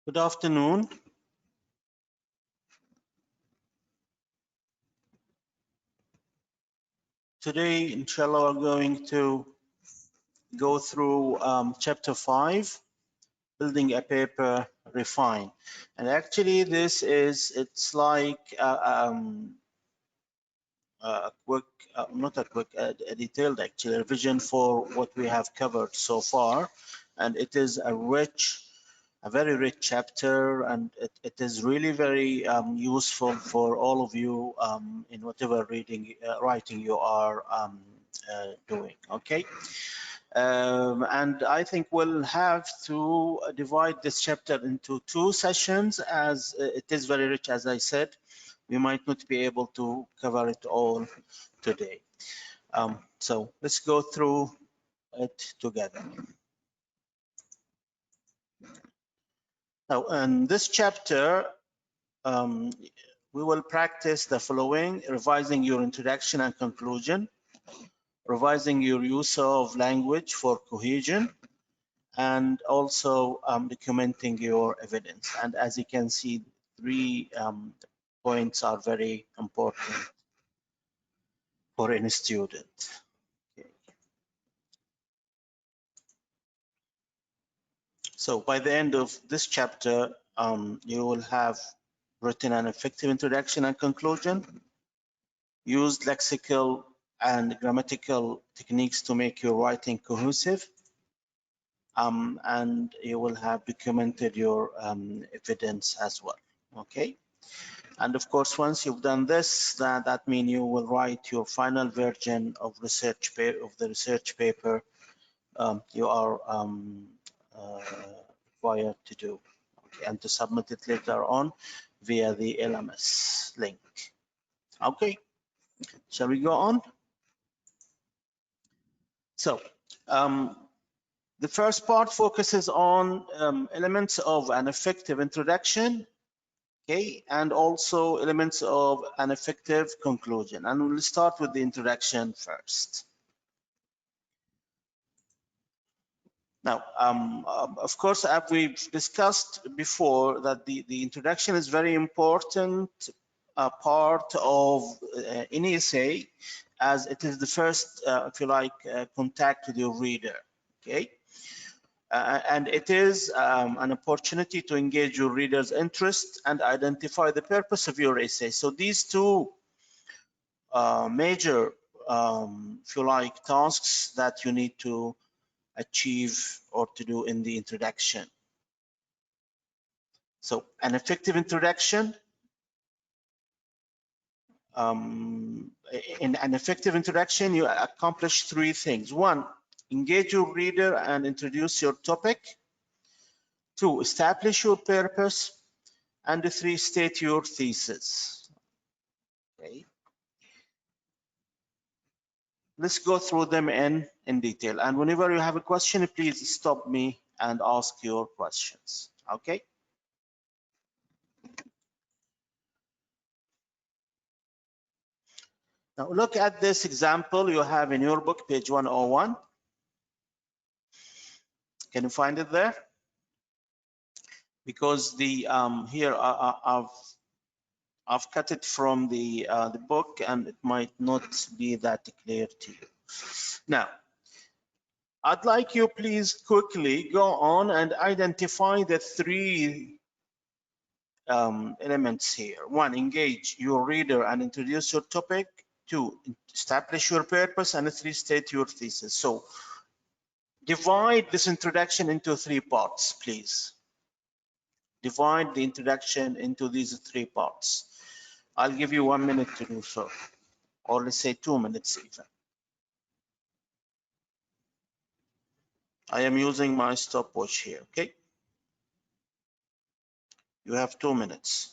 Good afternoon. Today, inshallah, we're going to go through chapter 5, building a paper refine. And actually, it's like a quick, not a quick, a detailed actually revision for what we have covered so far. And it is a very rich chapter, and it is really very useful for all of you in whatever writing you are doing. Okay. And I think we'll have to divide this chapter into 2 sessions, as it is very rich, as I said. We might not be able to cover it all today. So let's go through it together. Now, in this chapter, we will practice the following: revising your introduction and conclusion, revising your use of language for cohesion, and also documenting your evidence. And as you can see, 3 points are very important for any student. Okay. So by the end of this chapter, you will have written an effective introduction and conclusion, used lexical and grammatical techniques to make your writing cohesive, and you will have documented your evidence as well. Okay. And of course, once you've done this, that means you will write your final version of the research paper you are required to do, okay, and to submit it later on via the LMS link. Okay, shall we go on? So the first part focuses on elements of an effective introduction, okay, and also elements of an effective conclusion. And we'll start with the introduction first. Now, of course, as we've discussed before, that the introduction is very important part of any essay, as it is the first, if you like, contact with your reader, okay? And it is an opportunity to engage your reader's interest and identify the purpose of your essay. So these 2 major, if you like, tasks that you need to achieve or to do in the introduction. So an effective introduction, in an effective introduction, you accomplish 3 things. 1, engage your reader and introduce your topic. 2, establish your purpose. And 3, state your thesis. Okay. Let's go through them in detail. And whenever you have a question, please stop me and ask your questions. Okay. Now look at this example you have in your book, page 101. Can you find it there? Because the here I've cut it from the book, and it might not be that clear to you. Now, I'd like you please quickly go on and identify the 3 elements here. 1, engage your reader and introduce your topic. 2, establish your purpose. And 3, state your thesis. So divide this introduction into 3 parts, please. Divide the introduction into these 3 parts. I'll give you 1 minute to do so, or let's say 2 minutes even. I am using my stopwatch here, okay? You have 2 minutes.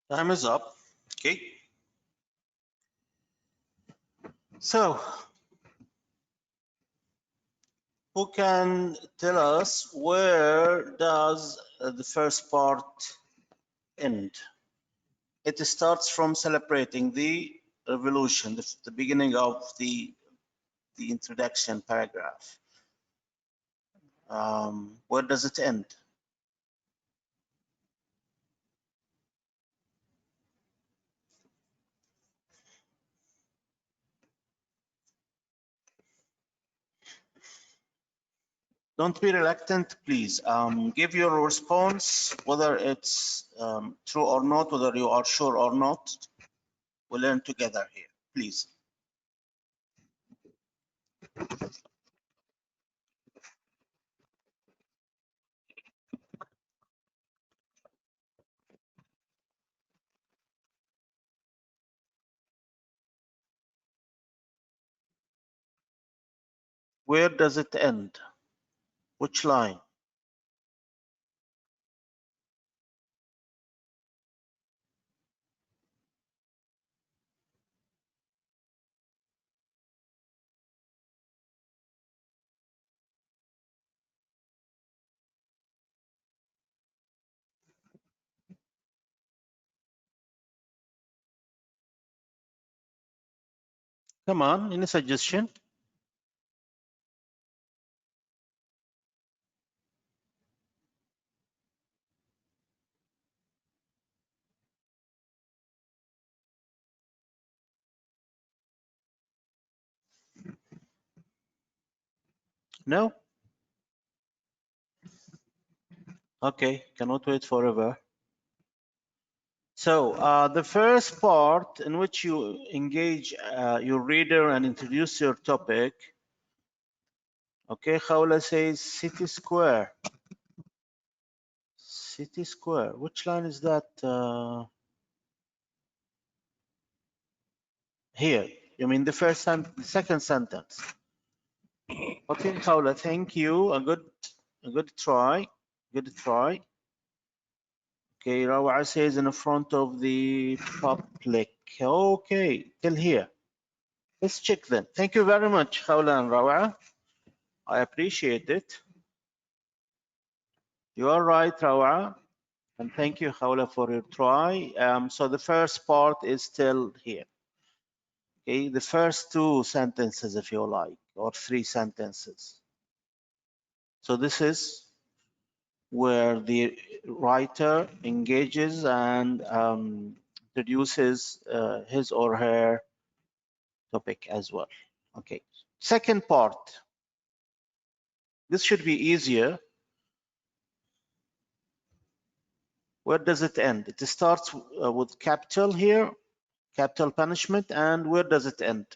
Time is up. Okay. So, who can tell us where does the first part end? It starts from celebrating the revolution, the beginning of the introduction paragraph. Where does it end? Don't be reluctant, please. Give your response, whether it's true or not, whether you are sure or not. We'll learn together here, please. Where does it end? Which line? Come on, any suggestion? No? Okay, cannot wait forever. So the first part in which you engage your reader and introduce your topic. Okay, Khawla says city square. City square. Which line is that? Here. You mean the first and the second sentence? Okay, Khawla, thank you. A good try. Good try. Okay, Rawa says in front of the public. Okay, till here. Let's check then. Thank you very much, Khawla and Rawa. I appreciate it. You are right, Rawa. And thank you, Khawla, for your try. So the first part is still here. Okay, the first two sentences, if you like, or three sentences. So this is where the writer engages and introduces his or her topic as well. Okay, second part. This should be easier. Where does it end? It starts with capital here, capital punishment, and where does it end?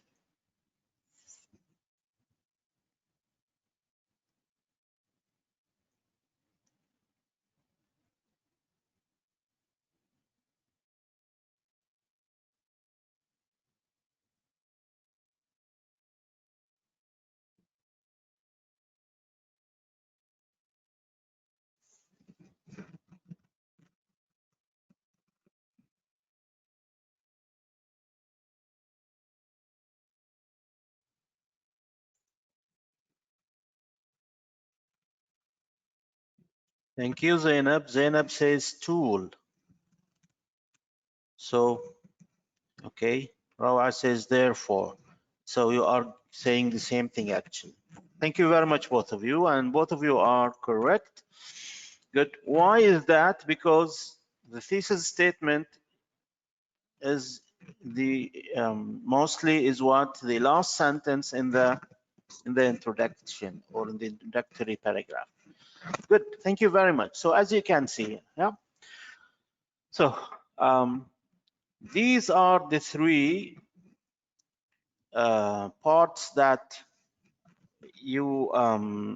Thank you, Zainab. Zainab says tool. So, okay. Rawa says therefore. So you are saying the same thing actually. Thank you very much, both of you, and both of you are correct. Good. Why is that? Because the thesis statement is the mostly is what the last sentence in the introduction or in the introductory paragraph. Good. Thank you very much. So as you can see, yeah. So these are the three parts that you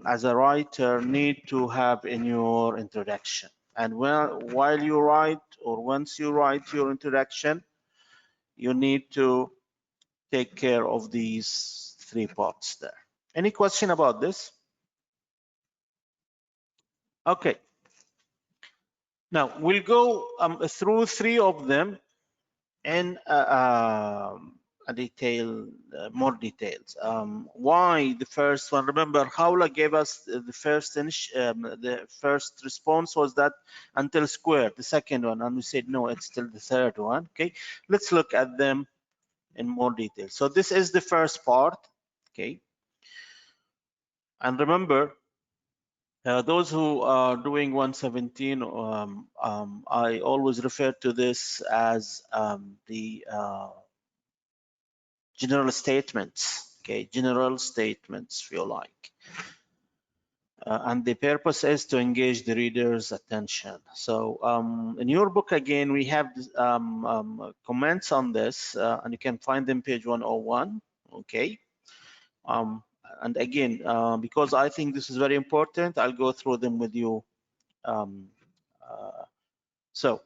as a writer need to have in your introduction. And while you write or once you write your introduction, you need to take care of these three parts there. Any question about this? Okay. Now we'll go through three of them in a detail, more details. Why the first one? Remember, Howla gave us the first response was that until squared, the second one, and we said no, it's still the third one. Okay, let's look at them in more detail. So this is the first part. Okay, and remember, those who are doing 117, I always refer to this as the general statements. Okay, general statements, if you like. And the purpose is to engage the reader's attention. So in your book, again, we have comments on this, and you can find them page 101. Okay. And again, because I think this is very important, I'll go through them with you. So,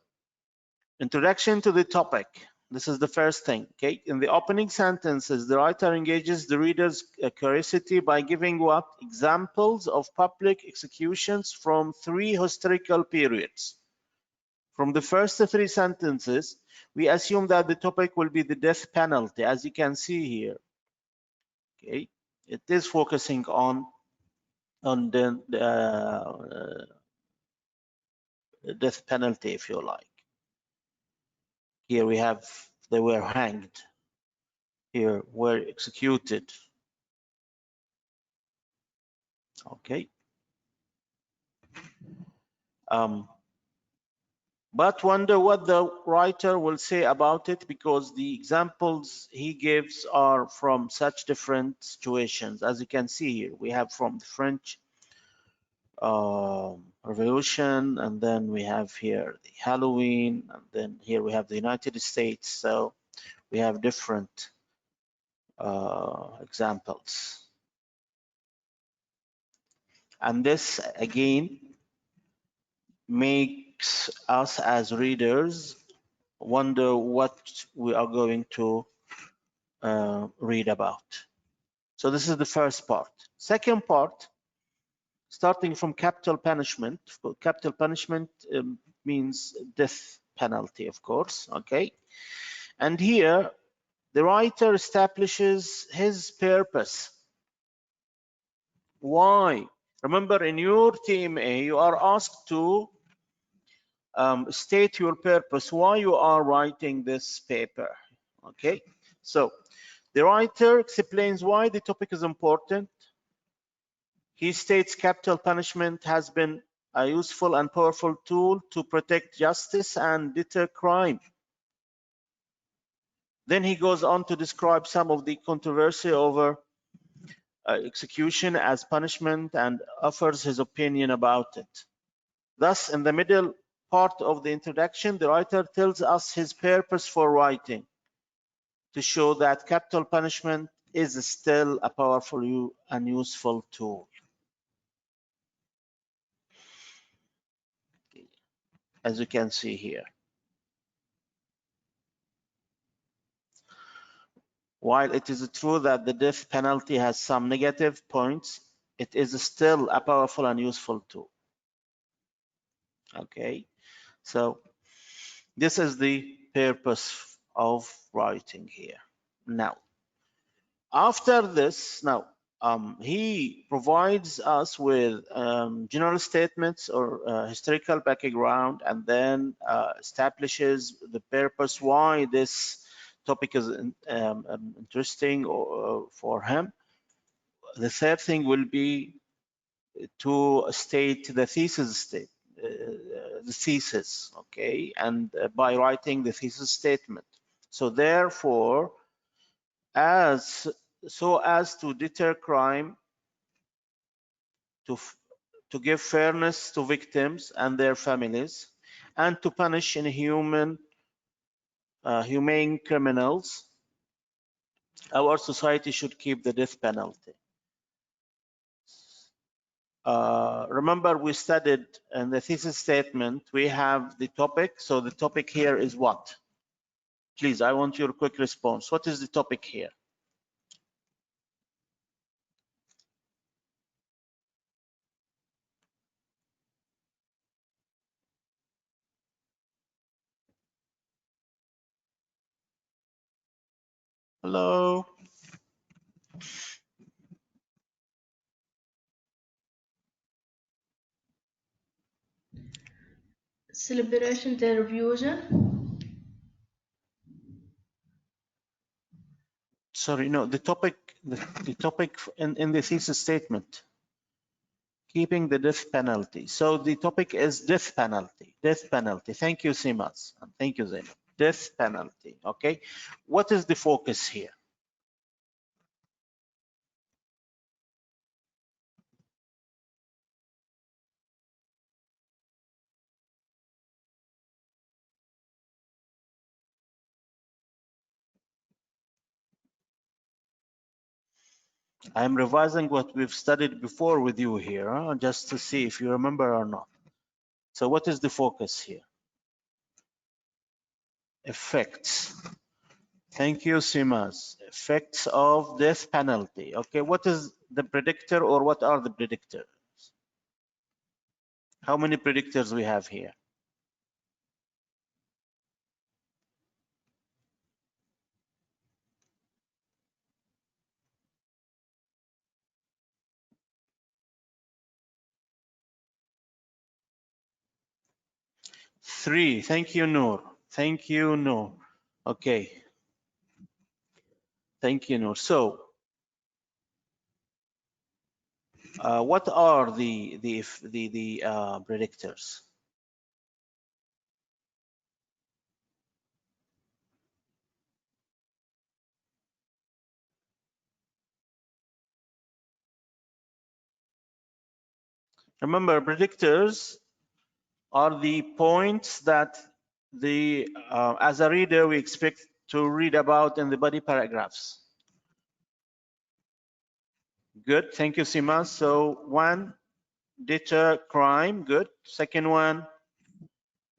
introduction to the topic. This is the first thing. Okay, in the opening sentences, the writer engages the reader's curiosity by giving what examples of public executions from three historical periods. From the first three sentences, we assume that the topic will be the death penalty, as you can see here. Okay, it is focusing on the death penalty, if you like. Here we have they were hanged. Here were executed. Okay. But wonder what the writer will say about it, because the examples he gives are from such different situations. As you can see here, we have from the French Revolution, and then we have here the Halloween, and then here we have the United States. So we have different examples. And this again makes us as readers wonder what we are going to read about. So this is the first part. Second part, starting from capital punishment. Capital punishment means death penalty, of course. Okay, and here the writer establishes his purpose. Why? Remember, in your TMA, you are asked to state your purpose, why you are writing this paper. Okay, so the writer explains why the topic is important. He states capital punishment has been a useful and powerful tool to protect justice and deter crime. Then he goes on to describe some of the controversy over execution as punishment and offers his opinion about it. Thus, in the middle part of the introduction, the writer tells us his purpose for writing, to show that capital punishment is still a powerful and useful tool. As you can see here. While it is true that the death penalty has some negative points, it is still a powerful and useful tool. Okay, so this is the purpose of writing here. Now, after this, he provides us with general statements or historical background, and then establishes the purpose why this topic is interesting for him. The third thing will be to state the thesis okay, and by writing the thesis statement. So therefore, so as to deter crime, to give fairness to victims and their families, and to punish inhumane criminals, our society should keep the death penalty. Remember, we studied in the thesis statement, we have the topic. So the topic here is what? Please, I want your quick response. What is the topic here? Hello. Celebration diffusion. Sorry, no, the topic in the thesis statement, keeping the death penalty. So the topic is death penalty, death penalty. Thank you, Simas. Thank you, Zainab. Death penalty, okay? What is the focus here? I'm revising what we've studied before with you here, just to see if you remember or not. So what is the focus here? Effects. Thank you, Simas. Effects of death penalty. Okay, what is the predictor or what are the predictors? How many predictors we have here? Three. Thank you, Noor. Thank you, Noor. Okay. Thank you, Noor. So, what are the predictors? Remember, predictors are the points that as a reader we expect to read about in the body paragraphs. Good. Thank you, Sima. So one, deter crime. Good. Second one,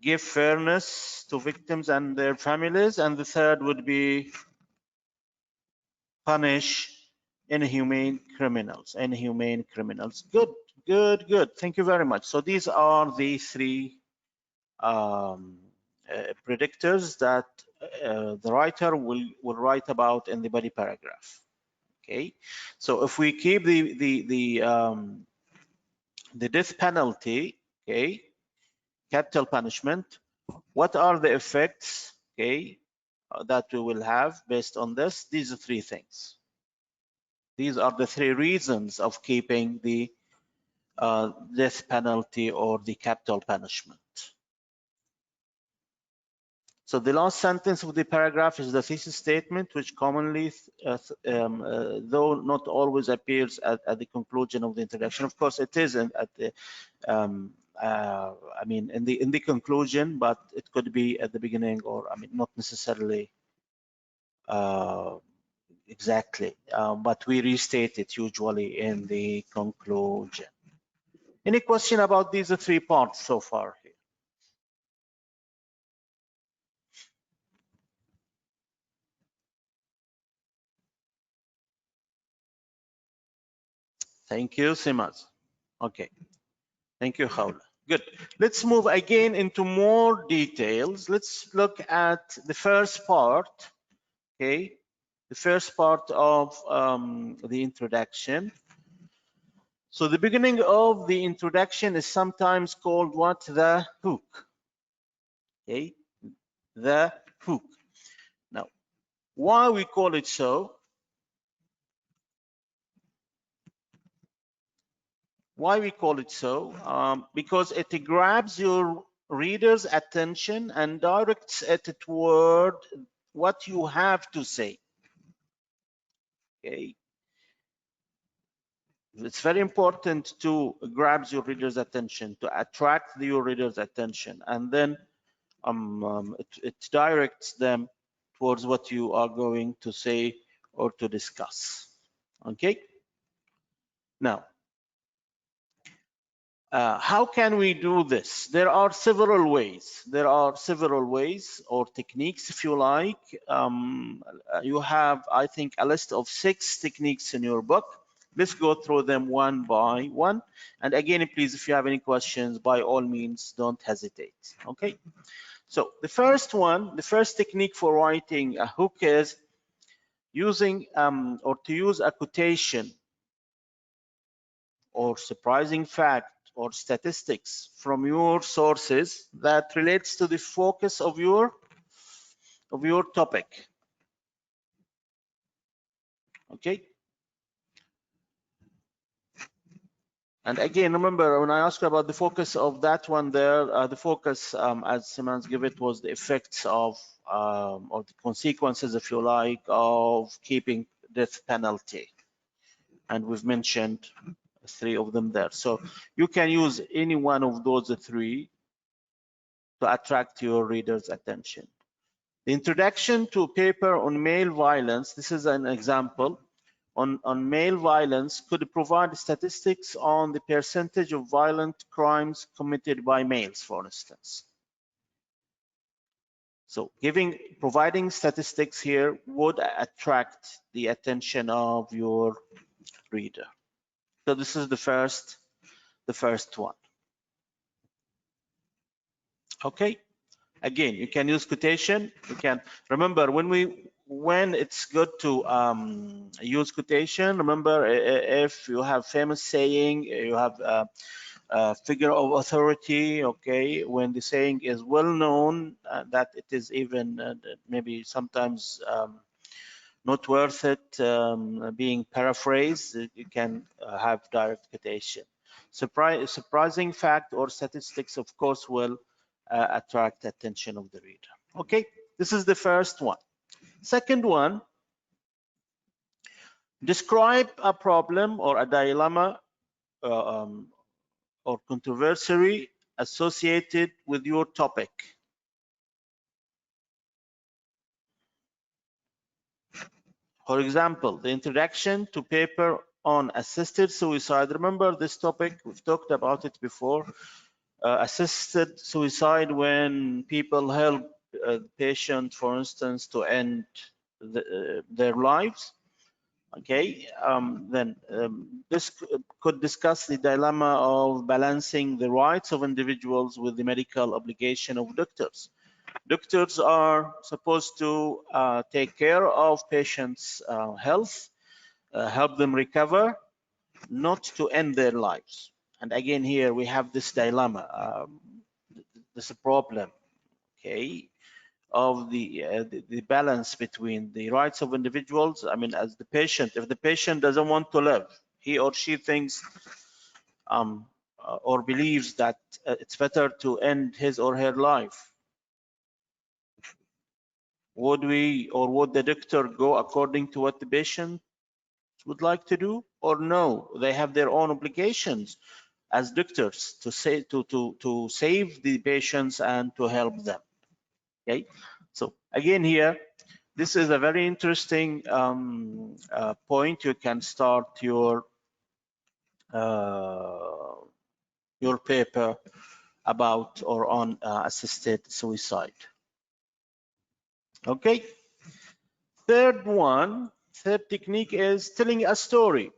give fairness to victims and their families. And the third would be punish inhumane criminals. Inhumane criminals. Good. Good. Good. Thank you very much. So these are the three predictors that the writer will write about in the body paragraph. Okay. So if we keep the death penalty, okay, capital punishment, what are the effects, okay, that we will have based on this? These are three things. These are the three reasons of keeping the death penalty or the capital punishment. So the last sentence of the paragraph is the thesis statement, which commonly, though not always, appears at the conclusion of the introduction. Of course, it is at the, I mean, in the conclusion, but it could be at the beginning, or I mean, not necessarily exactly, but we restate it usually in the conclusion. Any question about these three parts so far? Thank you, Simas. Okay. Thank you, Khawla. Good. Let's move again into more details. Let's look at the first part, okay? The first part of the introduction. So the beginning of the introduction is sometimes called what? The hook, okay? The hook. Now, why we call it so? Why we call it so? Because it grabs your reader's attention and directs it toward what you have to say. Okay. It's very important to grab your reader's attention, to attract your reader's attention, and then it directs them towards what you are going to say or to discuss. Okay. Now, how can we do this? There are several ways. There are several ways or techniques, if you like. You have, I think, a list of 6 techniques in your book. Let's go through them one by one. And again, please, if you have any questions, by all means, don't hesitate. Okay. So the first one, the first technique for writing a hook is using or to use a quotation or surprising fact or statistics from your sources that relates to the focus of your topic. Okay. And again, remember when I asked about the focus of that one there, the focus, as Simmons give it, was the effects of or the consequences, if you like, of keeping death penalty. And we've mentioned 3 of them there. So you can use any one of those 3 to attract your readers' attention. The introduction to a paper on male violence, this is an example, on male violence could provide statistics on the percentage of violent crimes committed by males, for instance. So providing statistics here would attract the attention of your reader. So this is the first one. Okay. Again, you can use quotation. You can remember when it's good to use quotation. Remember, if you have famous saying, you have a figure of authority. Okay, when the saying is well known, that it is even maybe sometimes not worth it being paraphrased, you can have direct quotation. Surprising fact or statistics, of course, will attract attention of the reader. Okay, this is the first one. Second one, describe a problem or a dilemma or controversy associated with your topic. For example, the introduction to paper on assisted suicide. Remember this topic, we've talked about it before. Assisted suicide, when people help a patient, for instance, to end their lives. Okay, then this could discuss the dilemma of balancing the rights of individuals with the medical obligation of doctors. Doctors are supposed to take care of patients' health, help them recover, not to end their lives. And again, here we have this dilemma, this problem, okay, of the balance between the rights of individuals. I mean, as the patient, if the patient doesn't want to live, he or she thinks or believes that it's better to end his or her life, would we or would the doctor go according to what the patient would like to do, or no? They have their own obligations as doctors to save the patients and to help them. Okay, so again here, this is a very interesting point. You can start your paper about or on assisted suicide. Okay. Third technique is telling a story.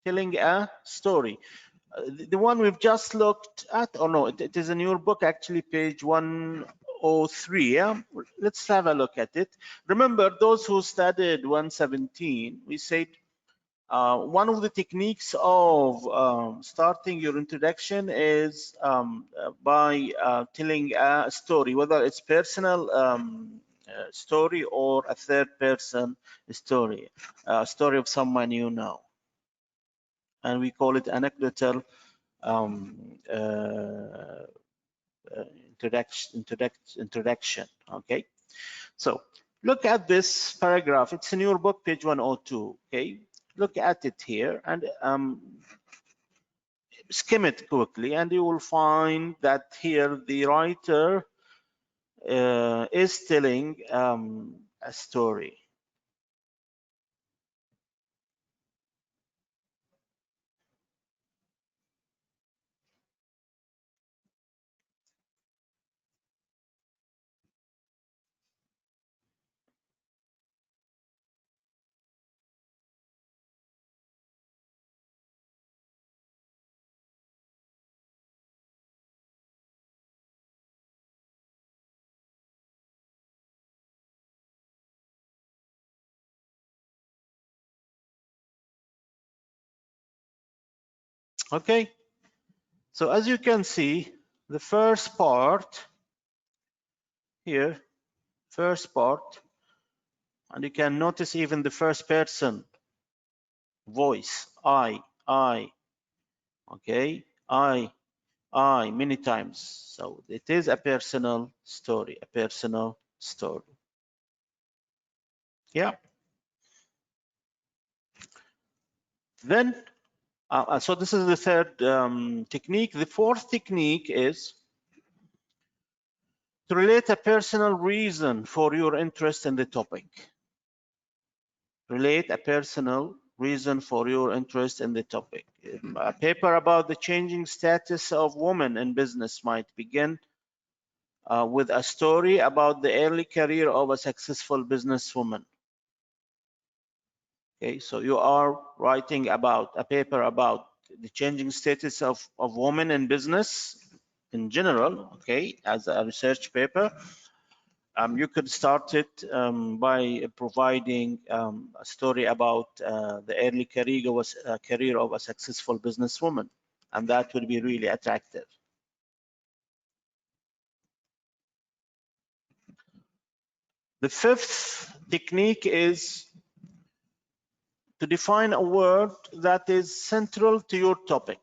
Telling a story. The one we've just looked at, or no, it is in your book actually, page 103. Yeah, let's have a look at it. Remember, those who studied 117, we said one of the techniques of starting your introduction is by telling a story, whether it's personal story or a third person story, a story of someone you know. And we call it anecdotal introduction. Okay, so look at this paragraph. It's in your book, page 102. Okay, look at it here and skim it quickly, and you will find that here the writer is telling a story. Okay, so as you can see, the first part here, and you can notice even the first person voice, I, okay, I, many times. So it is a personal story, Yeah. Then, so this is the third technique. The fourth technique is to relate a personal reason for your interest in the topic. Relate a personal reason for your interest in the topic. A paper about the changing status of women in business might begin with a story about the early career of a successful businesswoman. Okay, so you are writing about a paper about the changing status of women in business in general, okay, as a research paper. You could start it by providing a story about the early career of a successful businesswoman, and that would be really attractive. The fifth technique is to define a word that is central to your topic.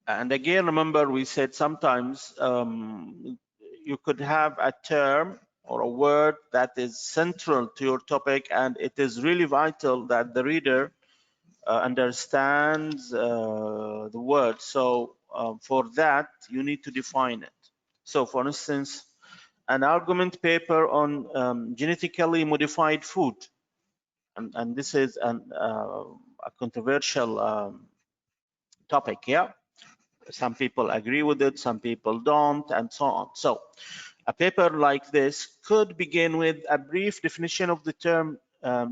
And again, remember we said sometimes you could have a term or a word that is central to your topic, and it is really vital that the reader understands the word. So for that, you need to define it. So for instance, an argument paper on genetically modified food, and this is a controversial topic, yeah. Some people agree with it, some people don't, and so on. So a paper like this could begin with a brief definition of the term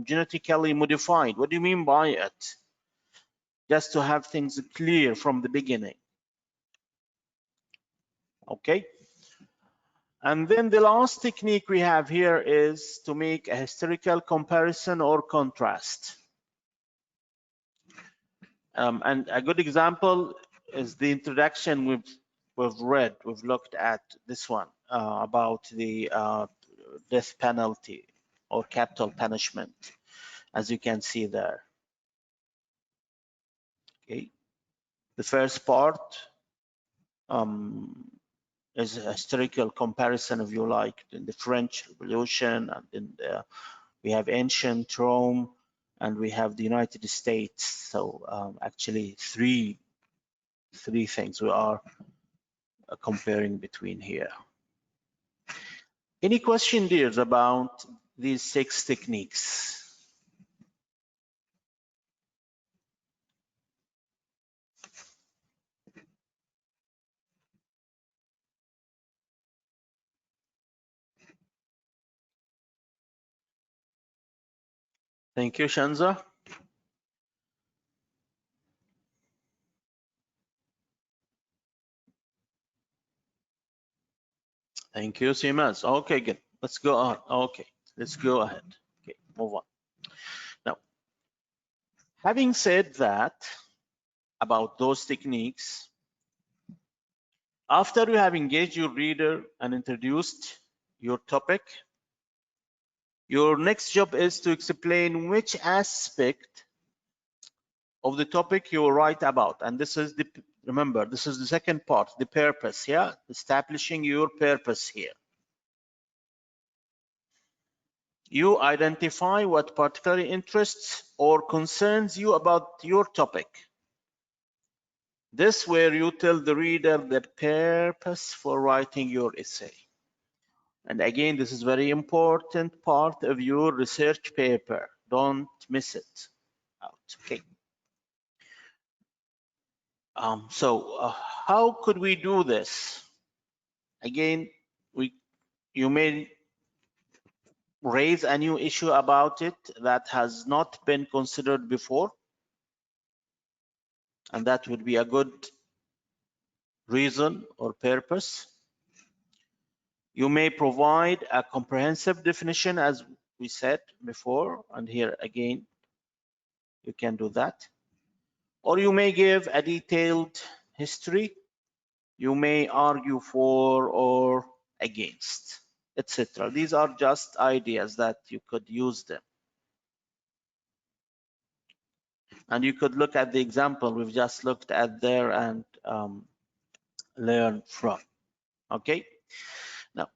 genetically modified. What do you mean by it? Just to have things clear from the beginning. Okay. And then the last technique we have here is to make a historical comparison or contrast. And a good example is the introduction we've read. We've looked at this one about the death penalty or capital punishment, as you can see there. Okay, the first part is a historical comparison, if you like, in the French Revolution, and in we have ancient Rome, and we have the United States. So actually, three things we are comparing between here. Any question, dears, about these 6 techniques? Thank you, Shanza. Thank you, Simas. Okay, good. Let's go on. Okay, let's go ahead. Okay, move on. Now, having said that about those techniques, after you have engaged your reader and introduced your topic, your next job is to explain which aspect of the topic you will write about. And this is the, remember, this is the second part, the purpose, yeah? Establishing your purpose here. You identify what particularly interests or concerns you about your topic. This where you tell the reader the purpose for writing your essay. And again, this is very important part of your research paper. Don't miss it out, okay? So how could we do this? Again, you may raise a new issue about it that has not been considered before, and that would be a good reason or purpose. You may provide a comprehensive definition, as we said before, and here again You can do that. Or you may give a detailed history. You may argue for or against, etc. These are just ideas that you could use them. And you could look at the example we've just looked at there and learn from. Okay. Now,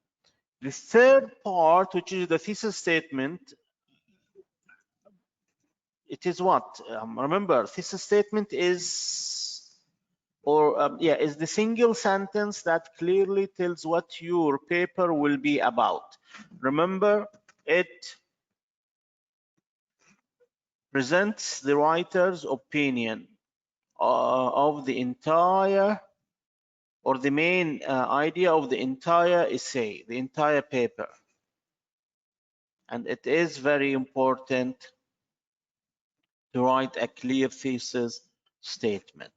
the third part, which is the thesis statement, it is what? Remember, thesis statement is, is the single sentence that clearly tells what your paper will be about. Remember, it presents the writer's opinion of the entire, or the main idea of the entire essay, the entire paper. And it is very important to write a clear thesis statement.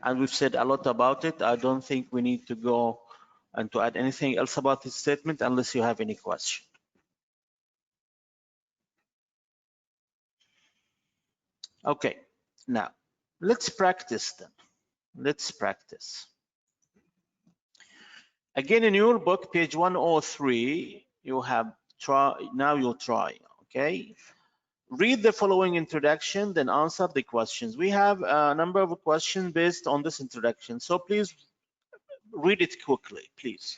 And we've said a lot about it. I don't think we need to go and to add anything else about this statement unless you have any question. Okay, now let's practice then. Let's practice. Again, in your book, page 103, you have now you'll try, okay? Read the following introduction, then answer the questions. We have a number of questions based on this introduction, so please read it quickly, please.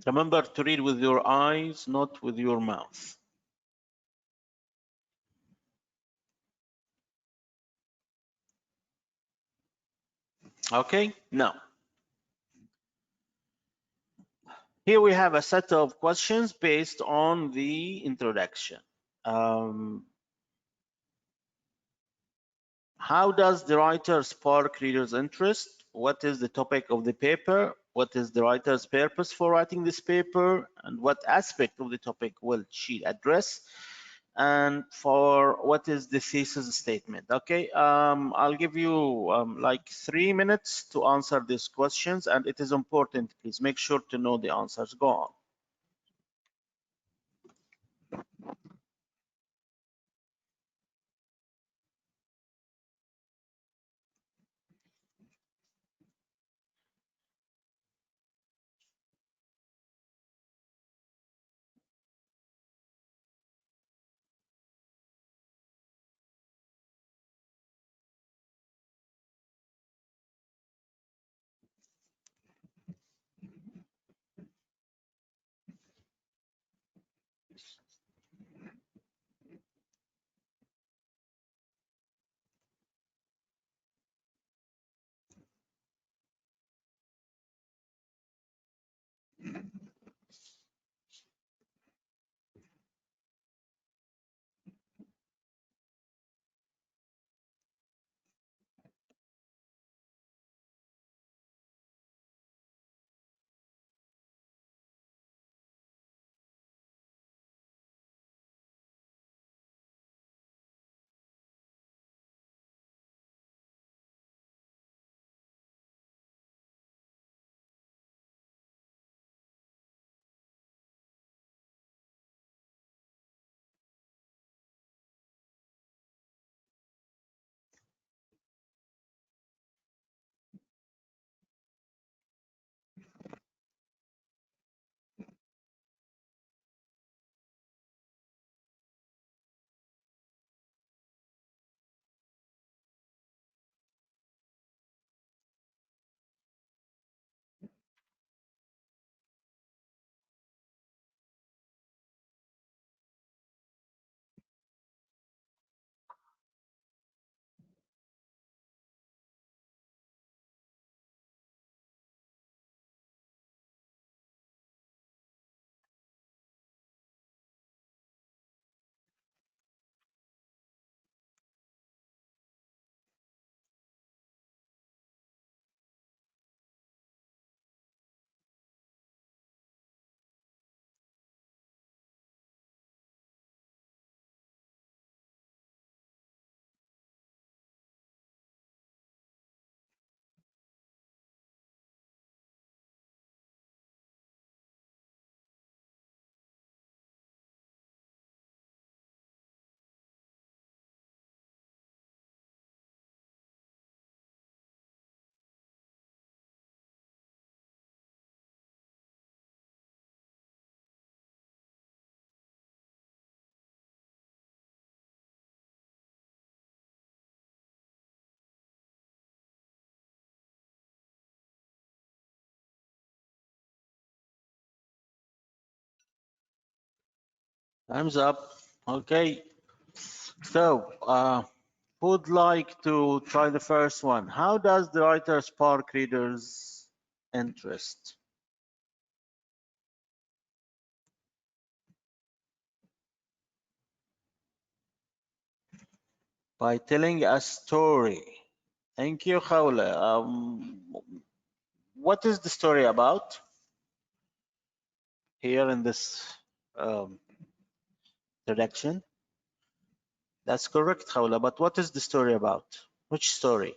Remember to read with your eyes, not with your mouth. Okay, now, here we have a set of questions based on the introduction. How does the writer spark readers' interest? What is the topic of the paper? What is the writer's purpose for writing this paper? And what aspect of the topic will she address? And for what is the thesis statement? Okay, I'll give you like 3 minutes to answer these questions, and it is important, please make sure to know the answers. Go on. Time's up. Okay. So, who would like to try the first one? How does the writer spark readers' interest? By telling a story. Thank you, Khawla. What is the story about here in this introduction? That's correct, Khawla. But what is the story about? Which story?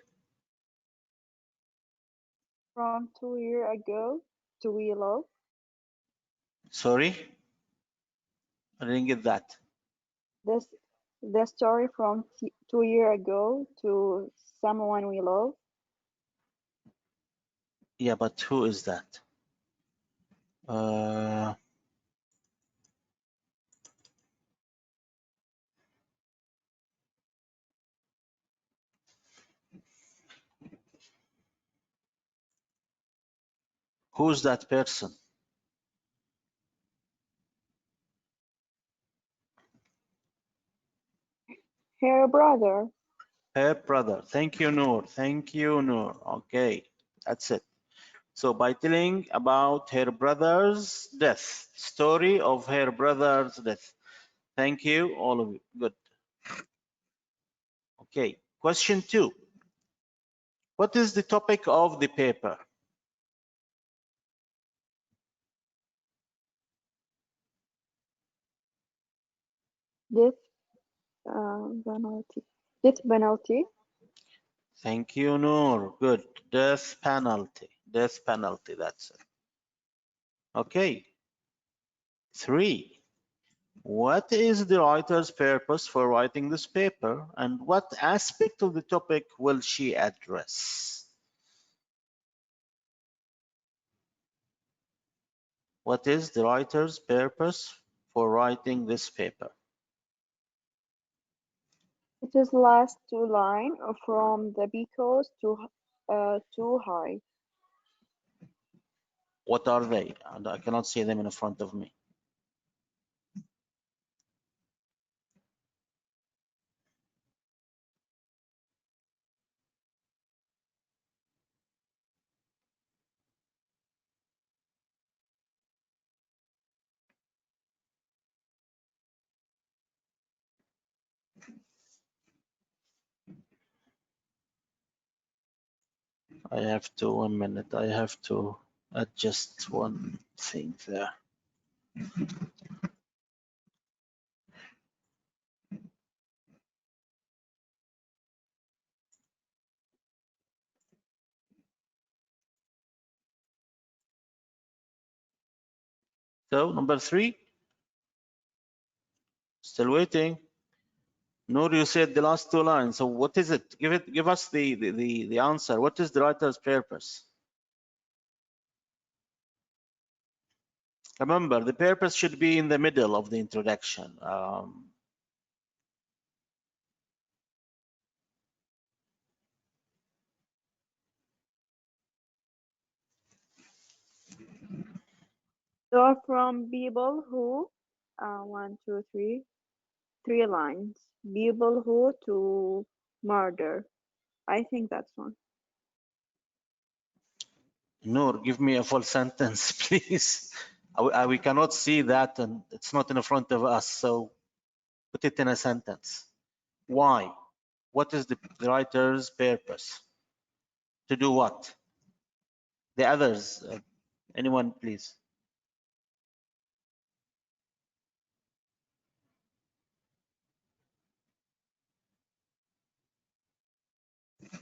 From 2 years ago to we love. Sorry, I didn't get that. This the story from 2 years ago to someone we love. Yeah, but who is that? Uh, who's that person? Her brother. Her brother. Thank you, Noor. Thank you, Noor. Okay, that's it. So by telling about her brother's death, story of her brother's death. Thank you, all of you. Good. Okay, question 2. What is the topic of the paper? Death penalty. Death penalty. Thank you, Noor. Good. Death penalty. Death penalty. That's it. Okay. 3. What is the writer's purpose for writing this paper, and what aspect of the topic will she address? What is the writer's purpose for writing this paper? It is last two line from the because to high. What are they? And I cannot see them in front of me. I have to, 1 minute, I have to adjust one thing there. So number 3, still waiting. Noor, you said the last 2 lines. So what is it? Give us the answer. What is the writer's purpose? Remember, the purpose should be in the middle of the introduction. So from people who one, two, three lines. People who to murder. I think that's one. Noor, give me a full sentence, please. We cannot see that, and it's not in front of us. So put it in a sentence. Why? What is the writer's purpose? To do what? The others, anyone, please.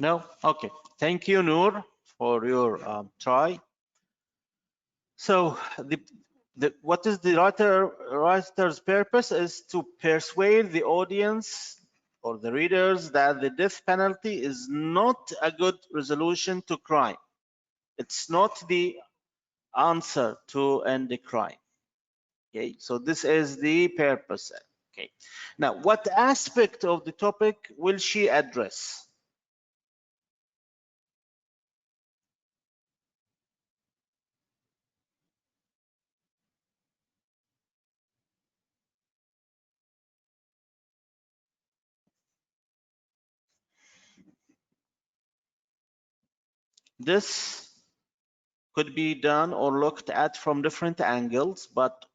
No? Okay. Thank you, Noor, for your try. So what is the writer's purpose is to persuade the audience or the readers that the death penalty is not a good resolution to crime. It's not the answer to end the crime. Okay, so this is the purpose. Okay, now what aspect of the topic will she address? This could be done or looked at from different angles, but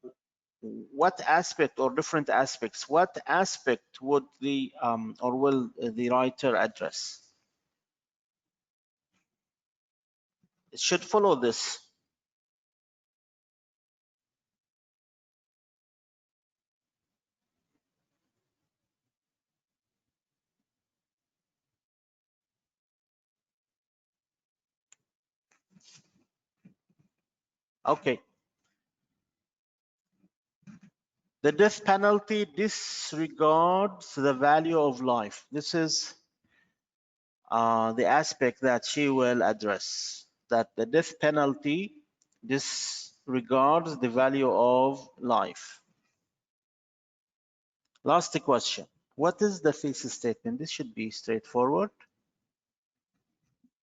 what aspect or different aspects, what aspect would the or will the writer address? It should follow this. Okay. The death penalty disregards the value of life. This is the aspect that she will address, that the death penalty disregards the value of life. Last question. What is the thesis statement? This should be straightforward.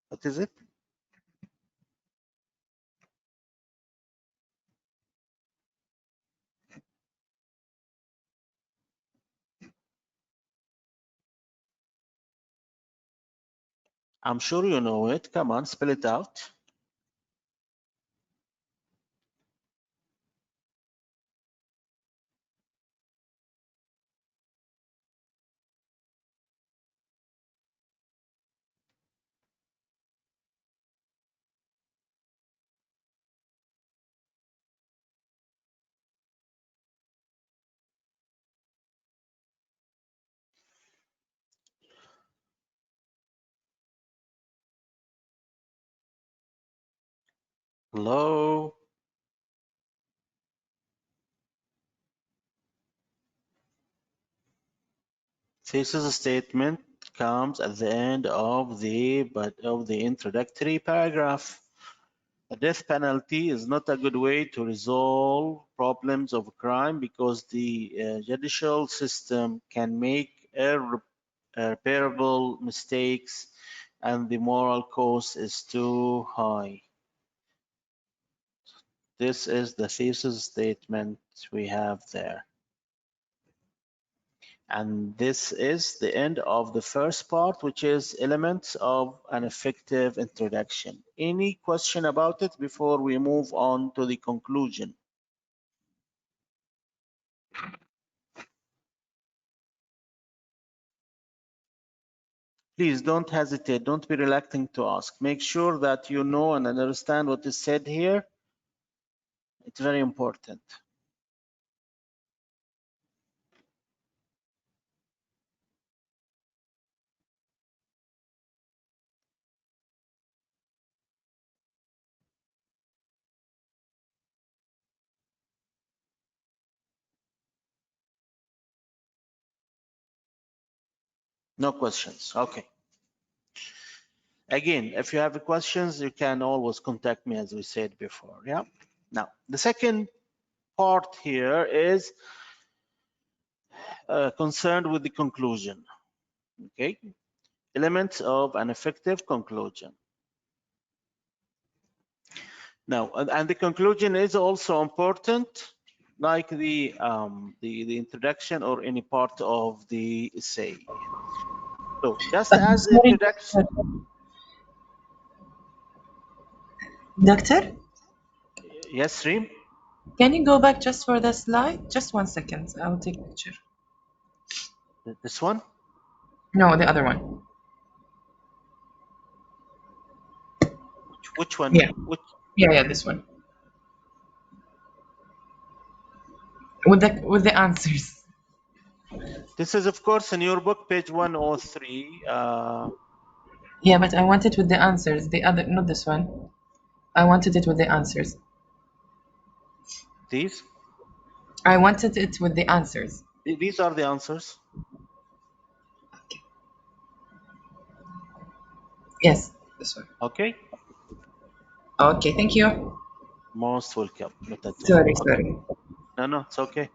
What is it? I'm sure you know it. Come on, spell it out. Hello. Thesis statement comes at the end of the introductory paragraph. The death penalty is not a good way to resolve problems of crime because the judicial system can make irreparable mistakes and the moral cost is too high. This is the thesis statement we have there. And this is the end of the first part, which is elements of an effective introduction. Any question about it before we move on to the conclusion? Please don't hesitate, don't be reluctant to ask. Make sure that you know and understand what is said here. It's very important. No questions, okay. Again, if you have questions, you can always contact me as we said before, yeah? Now, the second part here is concerned with the conclusion, okay? Elements of an effective conclusion. Now, and the conclusion is also important, like the introduction or any part of the essay. So, just as the introduction. Doctor? Yes, Reem? Can you go back just for the slide? Just 1 second. I'll take a picture. This one? No, the other one. Which one? Yeah. Which? Yeah, this one. With the answers. This is, of course, in your book, page 103. Yeah, but I want it with the answers. The other, not this one. I wanted it with the answers. These? I wanted it with the answers. These are the answers. Yes, this one. Okay. Okay, thank you. Most welcome. Not at all. Sorry, Okay. sorry. No, it's okay.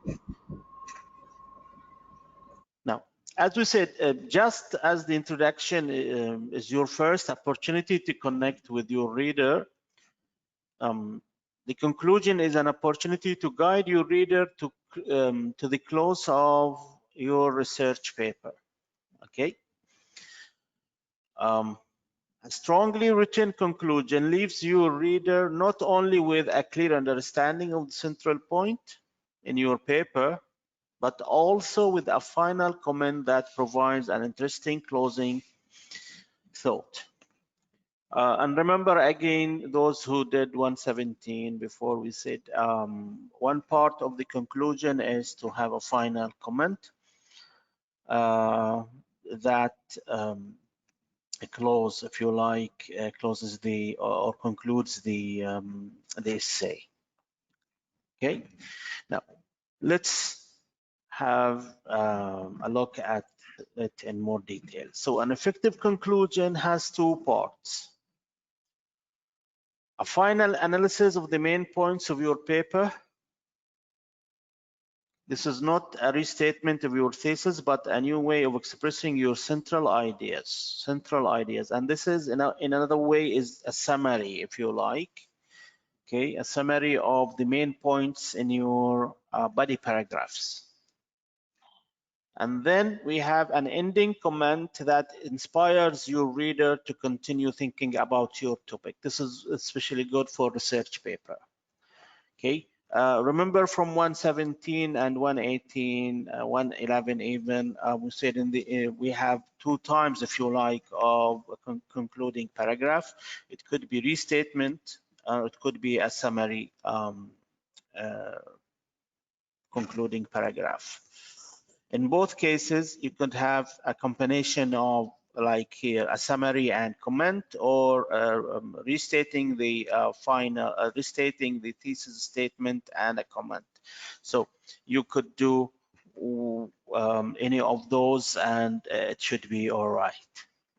Now, as we said, just as the introduction is your first opportunity to connect with your reader, the conclusion is an opportunity to guide your reader to the close of your research paper. Okay. A strongly written conclusion leaves your reader not only with a clear understanding of the central point in your paper, but also with a final comment that provides an interesting closing thought. And remember again, those who did 117 before, we said one part of the conclusion is to have a final comment that close, if you like, closes the or concludes the essay. Okay, now let's have a look at it in more detail. So an effective conclusion has two parts: a final analysis of the main points of your paper. This is not a restatement of your thesis, but a new way of expressing your central ideas. And this is, in another way, is a summary, if you like. Okay, a summary of the main points in your body paragraphs. And then we have an ending comment that inspires your reader to continue thinking about your topic. This is especially good for research paper. Okay, remember from 117 and 118, 111 even, we said in the we have two times, if you like, of a concluding paragraph. It could be restatement, it could be a summary concluding paragraph. In both cases, you could have a combination of, like here, a summary and comment, or restating the final, restating the thesis statement and a comment. So you could do any of those, and it should be all right.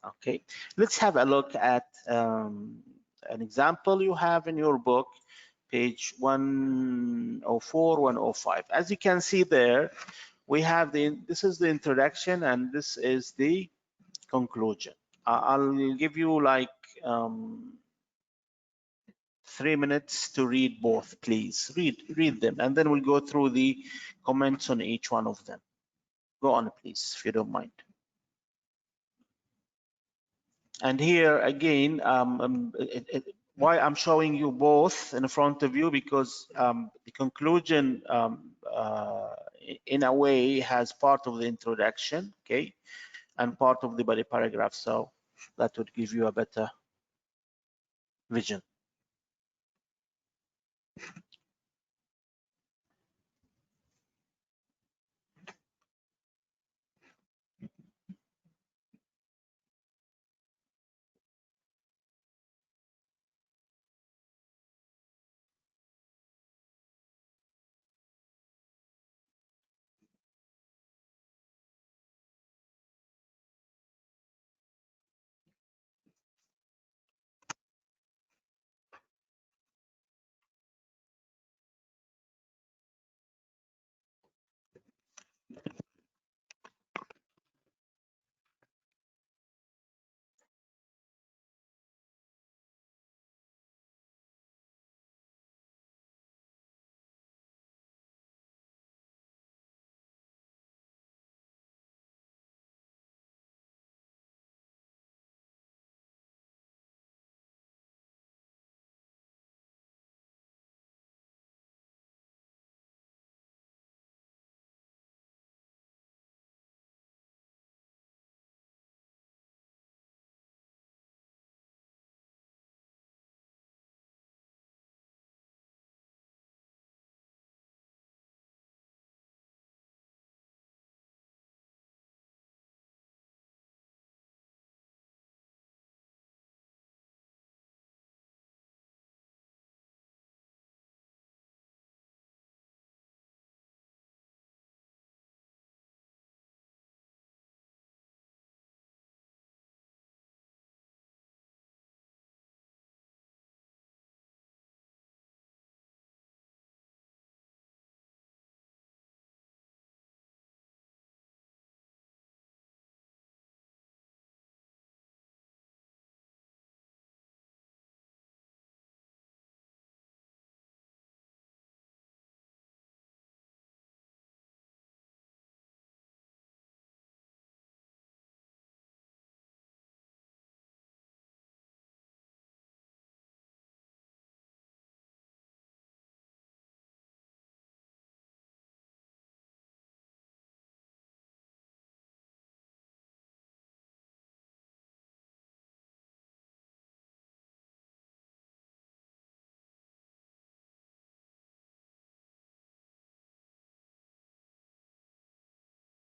Okay, let's have a look at an example you have in your book, page 104, 105. As you can see there, we have this is the introduction and this is the conclusion. I'll give you like 3 minutes to read both, please. Read them, and then we'll go through the comments on each one of them. Go on, please, if you don't mind. And here again, why I'm showing you both in front of you, because the conclusion in a way has part of the introduction, okay, and part of the body paragraph, so that would give you a better vision.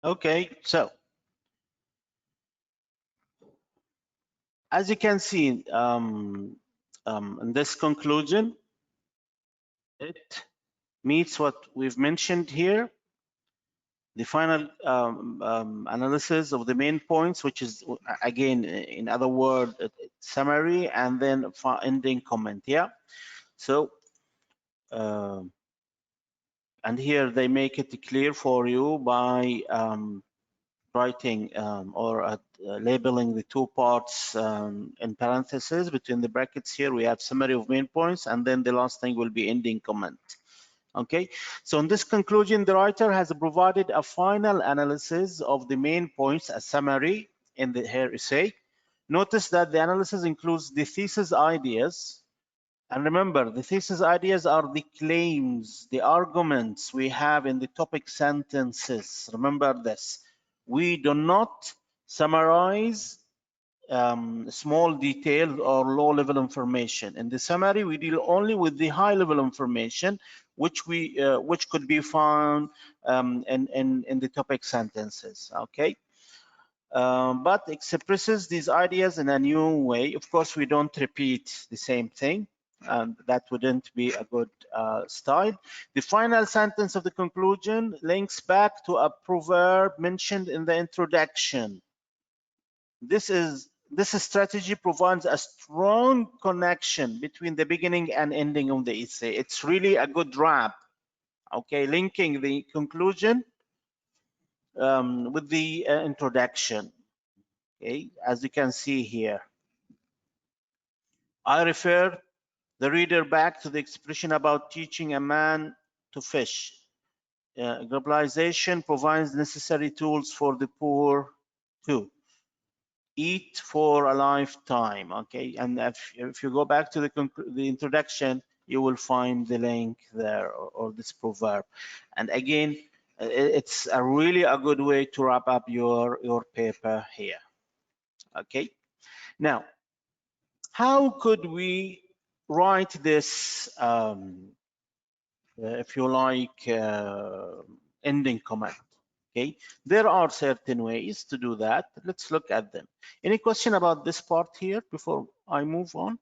Okay, so as you can see in this conclusion, it meets what we've mentioned here. The final analysis of the main points, which is again, in other words, summary, and then ending comment. Yeah. So, and here they make it clear for you by writing or labeling the two parts in parentheses between the brackets. Here we have summary of main points, and then the last thing will be ending comment. Okay, so in this conclusion, the writer has provided a final analysis of the main points, a summary in the here essay. Notice that the analysis includes the thesis ideas. And remember, the thesis ideas are the claims, the arguments we have in the topic sentences. Remember this. We do not summarize small details or low-level information. In the summary, we deal only with the high-level information, which could be found in the topic sentences. Okay, but expresses these ideas in a new way. Of course, we don't repeat the same thing, and that wouldn't be a good style. The final sentence of the conclusion links back to a proverb mentioned in the introduction. This strategy provides a strong connection between the beginning and ending of the essay. It's really a good wrap, okay, linking the conclusion with the introduction. Okay, as you can see here, I refer the reader back to the expression about teaching a man to fish. Globalization provides necessary tools for the poor too. Eat for a lifetime. Okay, and if you go back to the introduction, you will find the link there, or this proverb. And again, it's really a good way to wrap up your paper here. Okay, now how could we write this if you like ending comment? Okay, there are certain ways to do that. Let's look at them. Any question about this part here before I move on?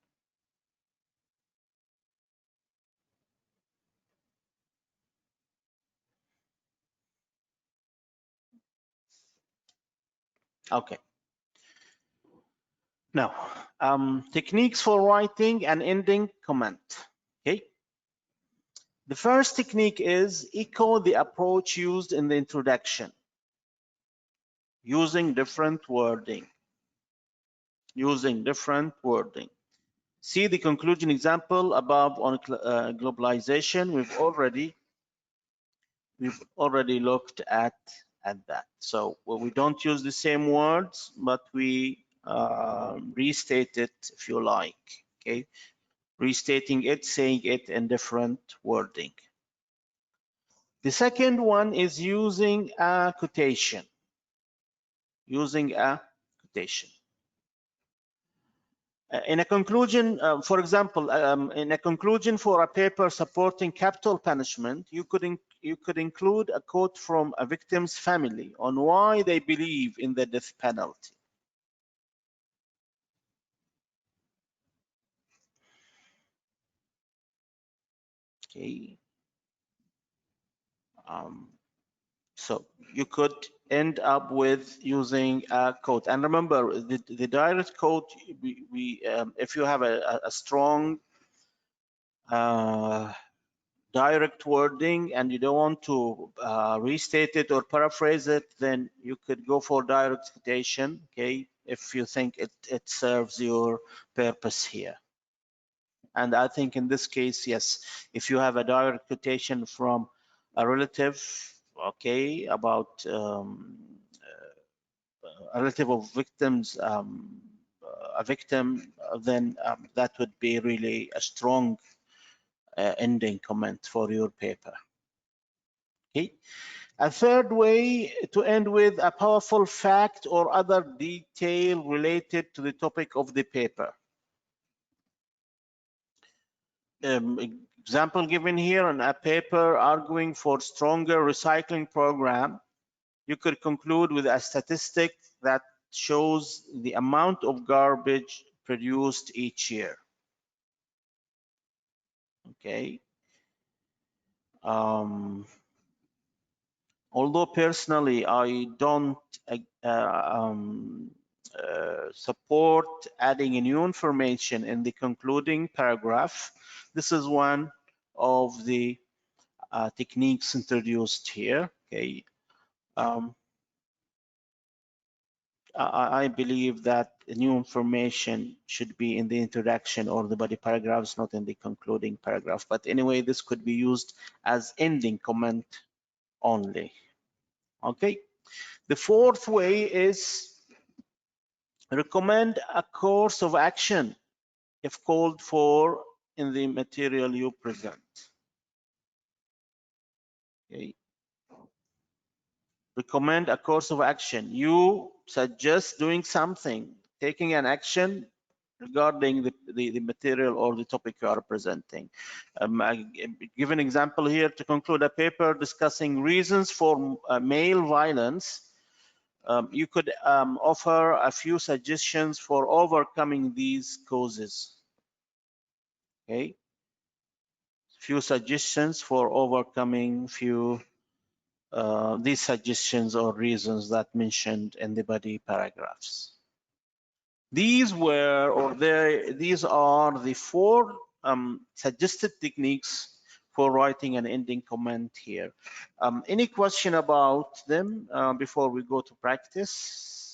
Okay. Now, techniques for writing and ending comment. Okay. The first technique is echo the approach used in the introduction, using different wording. See the conclusion example above on globalization. We've already looked at that. So we don't use the same words, but we restate it if you like. Okay, restating it, saying it in different wording. The second one is using a quotation. In a conclusion, for example, in a conclusion for a paper supporting capital punishment, you could include a quote from a victim's family on why they believe in the death penalty. Okay. So you could end up with using a quote. And remember, the direct quote, if you have a strong direct wording and you don't want to restate it or paraphrase it, then you could go for direct quotation, okay, if you think it serves your purpose here. And I think in this case, yes, if you have a direct quotation from a relative, okay, about a relative of victims, a victim, then that would be really a strong ending comment for your paper. Okay. A third way to end with a powerful fact or other detail related to the topic of the paper. Example given here on a paper arguing for stronger recycling program. you could conclude with a statistic that shows the amount of garbage produced each year. Okay. Although personally I don't support adding new information in the concluding paragraph, this is one of the techniques introduced here. Okay. I believe that new information should be in the introduction or the body paragraphs, not in the concluding paragraph. But anyway, this could be used as ending comment only. Okay. The fourth way is recommend a course of action if called for in the material you present. Okay. Recommend a course of action. You suggest doing something, taking an action regarding the material or the topic you are presenting. I give an example here to conclude a paper discussing reasons for male violence. You could offer a few suggestions for overcoming these causes. Okay, few suggestions for overcoming these suggestions or reasons that mentioned in the body paragraphs. These are the four suggested techniques for writing an ending comment here. Any question about them before we go to practice?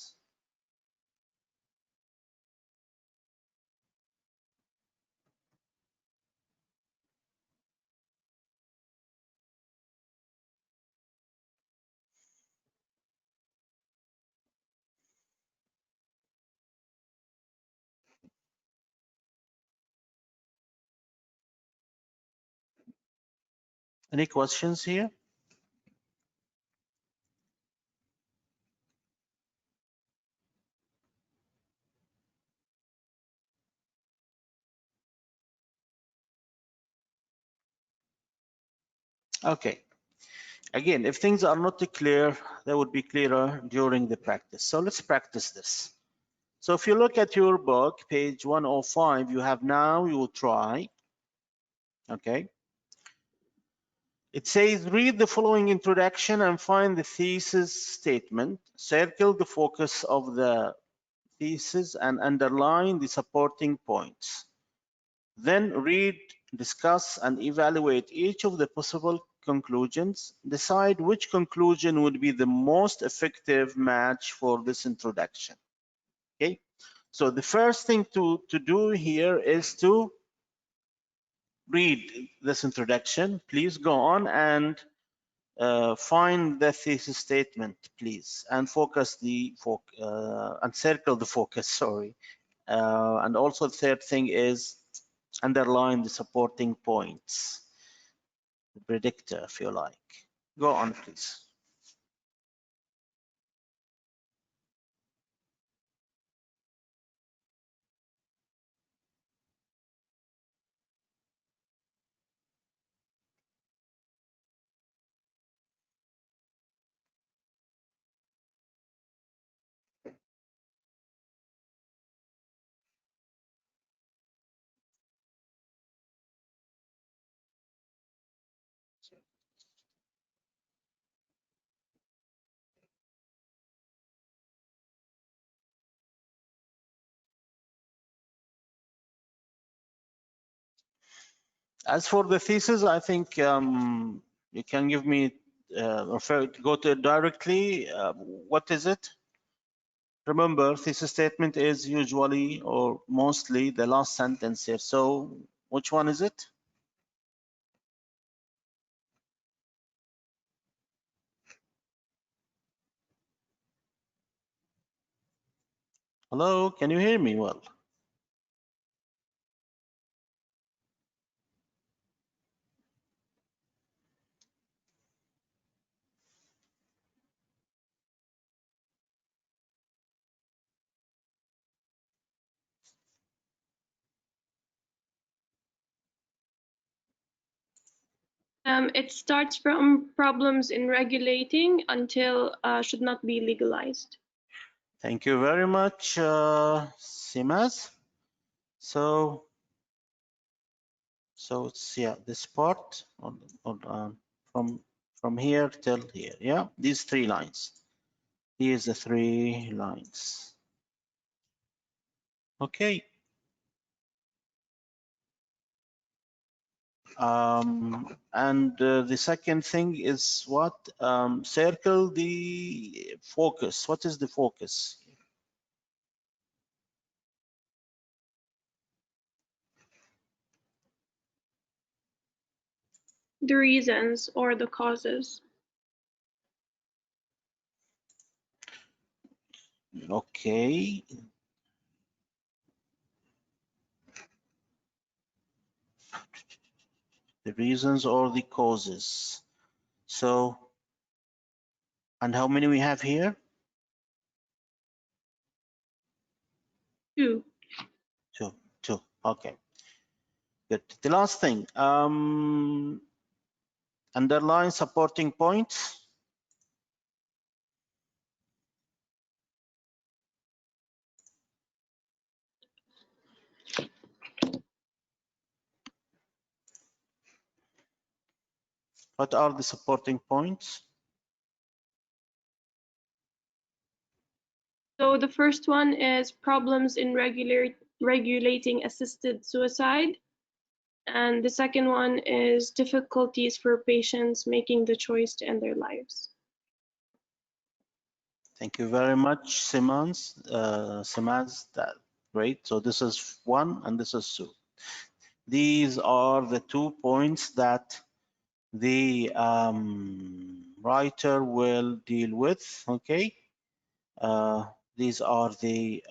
Any questions here? Okay. Again, if things are not clear, they would be clearer during the practice. So let's practice this. So if you look at your book, page 105, you have now, you will try. Okay. It says, read the following introduction and find the thesis statement. Circle the focus of the thesis and underline the supporting points. Then read, discuss, and evaluate each of the possible conclusions. Decide which conclusion would be the most effective match for this introduction. Okay, so the first thing to do here is to read this introduction. Please go on and find the thesis statement, please, and focus and circle the focus, sorry. And also the third thing is underline the supporting points, the predictor, if you like. Go on, please. As for the thesis, I think you can give me, go to it directly. What is it? Remember, thesis statement is usually or mostly the last sentence here. So which one is it? Hello, can you hear me well? It starts from problems in regulating until should not be legalized. Thank you very much, Simaz. So it's, yeah, this part from here till here. Yeah, these 3 lines. Here's the 3 lines. Okay. And the second thing is what? Circle the focus. What is the focus? The reasons or the causes. Okay. The reasons or the causes. So, and how many we have here? 2. 2. Okay. Good. The last thing, underline supporting points. What are the supporting points? So the first one is problems in regulating assisted suicide. And the second one is difficulties for patients making the choice to end their lives. Thank you very much, Simaz. That's great. So this is 1 and this is 2. These are the 2 points that the writer will deal with. Okay. These are the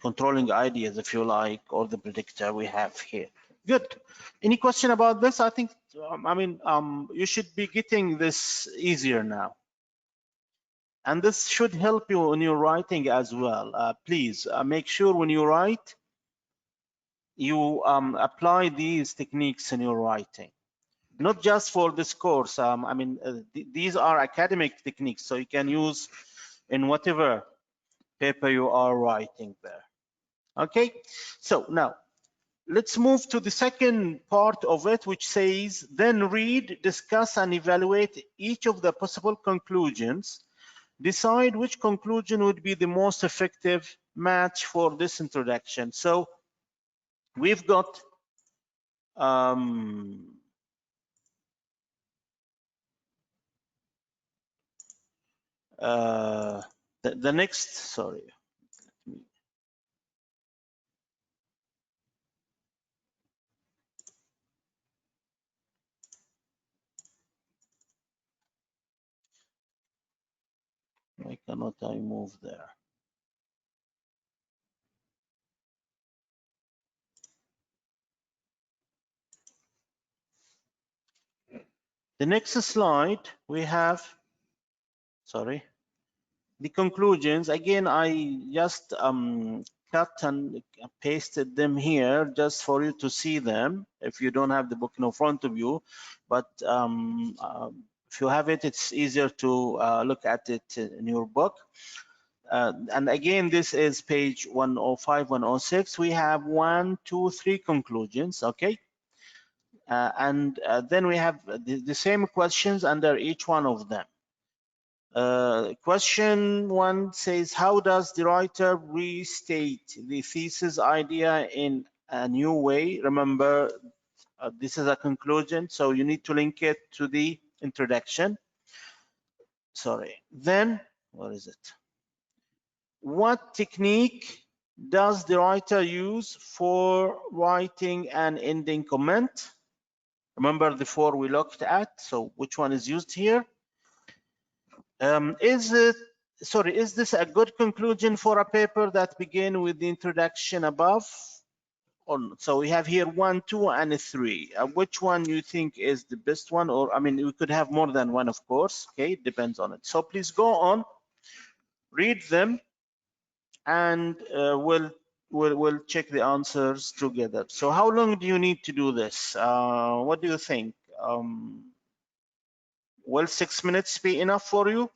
controlling ideas, if you like, or the predictor we have here. Good. Any question about this? I think, you should be getting this easier now. And this should help you in your writing as well. Please make sure when you write, you apply these techniques in your writing. Not just for this course. These are academic techniques, so you can use in whatever paper you are writing there. Okay, so now let's move to the second part of it, which says, then read, discuss, and evaluate each of the possible conclusions. Decide which conclusion would be the most effective match for this introduction. So we've got the next, sorry. Why cannot I move there? The next slide we have, sorry, the conclusions. Again, I just cut and pasted them here just for you to see them if you don't have the book in front of you. But if you have it, it's easier to look at it in your book. And again, this is page 105, 106. We have 1, 2, 3 conclusions, okay? Then we have the same questions under each one of them. Question 1 says, how does the writer restate the thesis idea in a new way? Remember, this is a conclusion, so you need to link it to the introduction. Sorry. Then, where is it? What technique does the writer use for writing an ending comment? Remember the 4 we looked at, so which one is used here? Is this a good conclusion for a paper that begin with the introduction above? So we have here 1, 2, and 3. Which one you think is the best one? Or, we could have more than one, of course. Okay, it depends on it. So please go on, read them, and we'll we'll check the answers together. So how long do you need to do this? What do you think? Will 6 minutes be enough for you?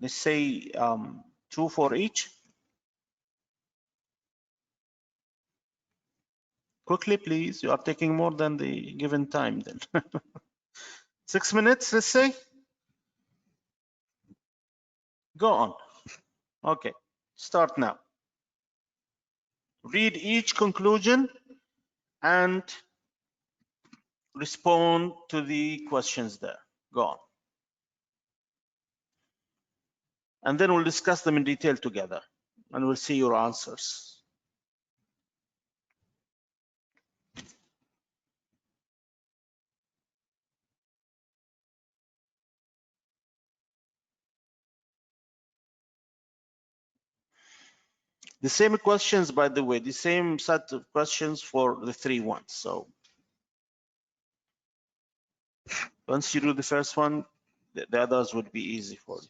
Let's say 2 for each. Quickly, please. You are taking more than the given time then. 6 minutes, let's say. Go on. Okay, start now. Read each conclusion and respond to the questions there. Go on. And then we'll discuss them in detail together and we'll see your answers. The same questions, by the way, the same set of questions for the 3 ones. So once you do the first one, the others would be easy for you.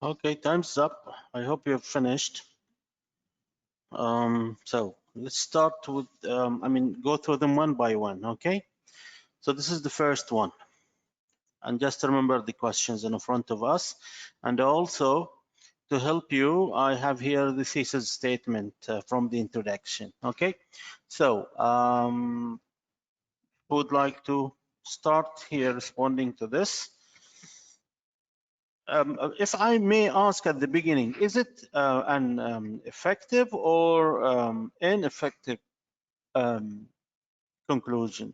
Okay, time's up. I hope you've finished. So let's start with, go through them one by one, okay? So this is the first one. And just remember the questions in front of us. And also, to help you, I have here the thesis statement from the introduction, okay? So, who would like to start here responding to this? If I may ask at the beginning, is it an effective or ineffective conclusion?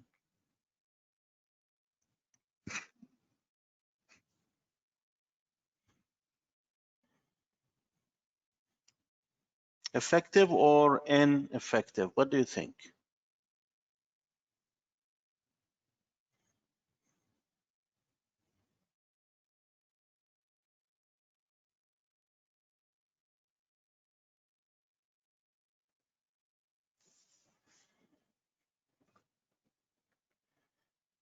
Effective or ineffective? What do you think?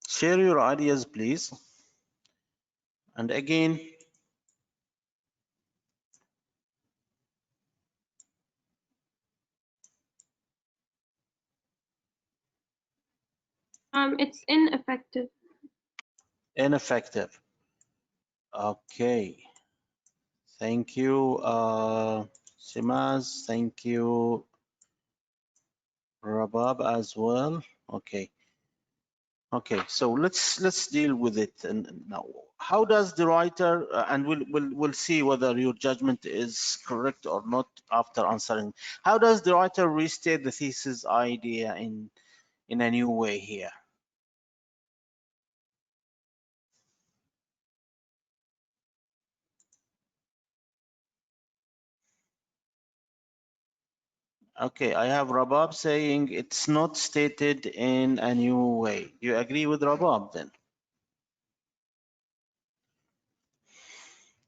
Share your ideas, please. And again, It's ineffective. ineffective. Okay. Thank you, Simaz. Thank you, Rabab as well. Okay. Okay, so let's deal with it. And now, how does the writer, and we'll see whether your judgment is correct or not after answering. How does the writer restate the thesis idea in a new way here? Okay, I have Rabab saying it's not stated in a new way. You agree with Rabab then?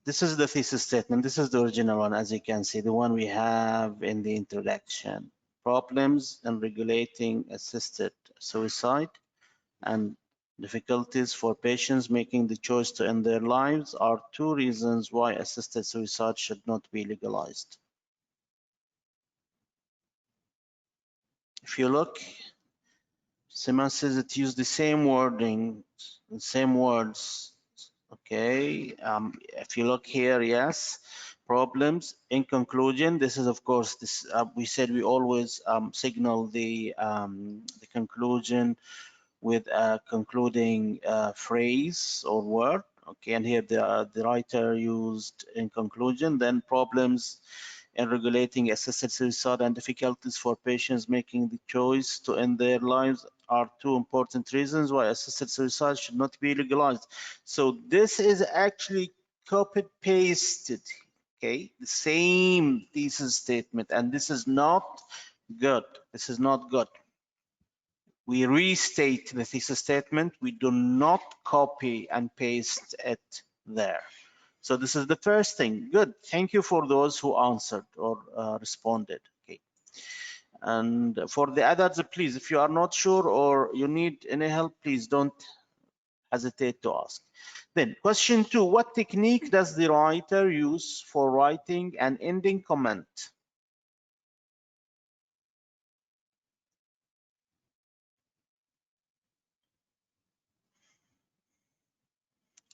This is the thesis statement. This is the original one, as you can see, the one we have in the introduction. Problems in regulating assisted suicide and difficulties for patients making the choice to end their lives are two reasons why assisted suicide should not be legalized. If you look, Simon says it used the same wording, the same words. Okay, if you look here, yes, problems. In conclusion, this is of course this. We said we always signal the conclusion with a concluding phrase or word. Okay, and here the writer used in conclusion. Then problems in regulating assisted suicide and difficulties for patients making the choice to end their lives are two important reasons why assisted suicide should not be legalized. So this is actually copy pasted, okay, the same thesis statement, and this is not good. This is not good. We restate the thesis statement. We do not copy and paste it there. So this is the first thing. Good. Thank you for those who answered or responded. Okay. And for the others, please, if you are not sure or you need any help, please don't hesitate to ask. Then question 2, what technique does the writer use for writing an ending comment?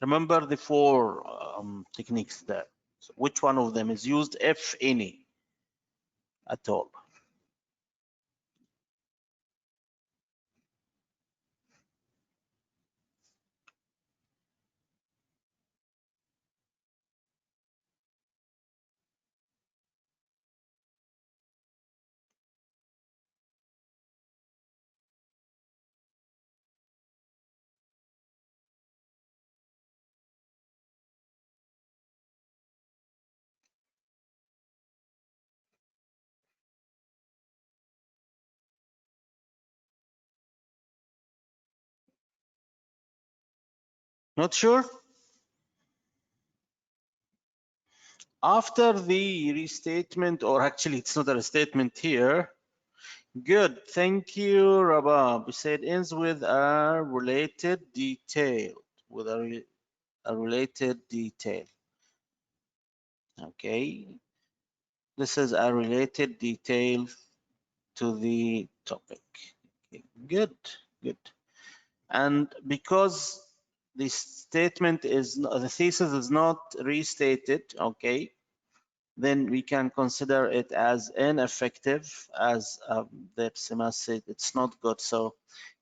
Remember the four techniques there. So which one of them is used, if any, at all? Not sure? After the restatement, or actually it's not a restatement here. Good, thank you, Rabab. We said ends with a related detail, with a related detail. Okay, this is a related detail to the topic. Okay, good, good. And because the statement is, the thesis is not restated, okay, then we can consider it as ineffective, as that Sima said, it's not good. So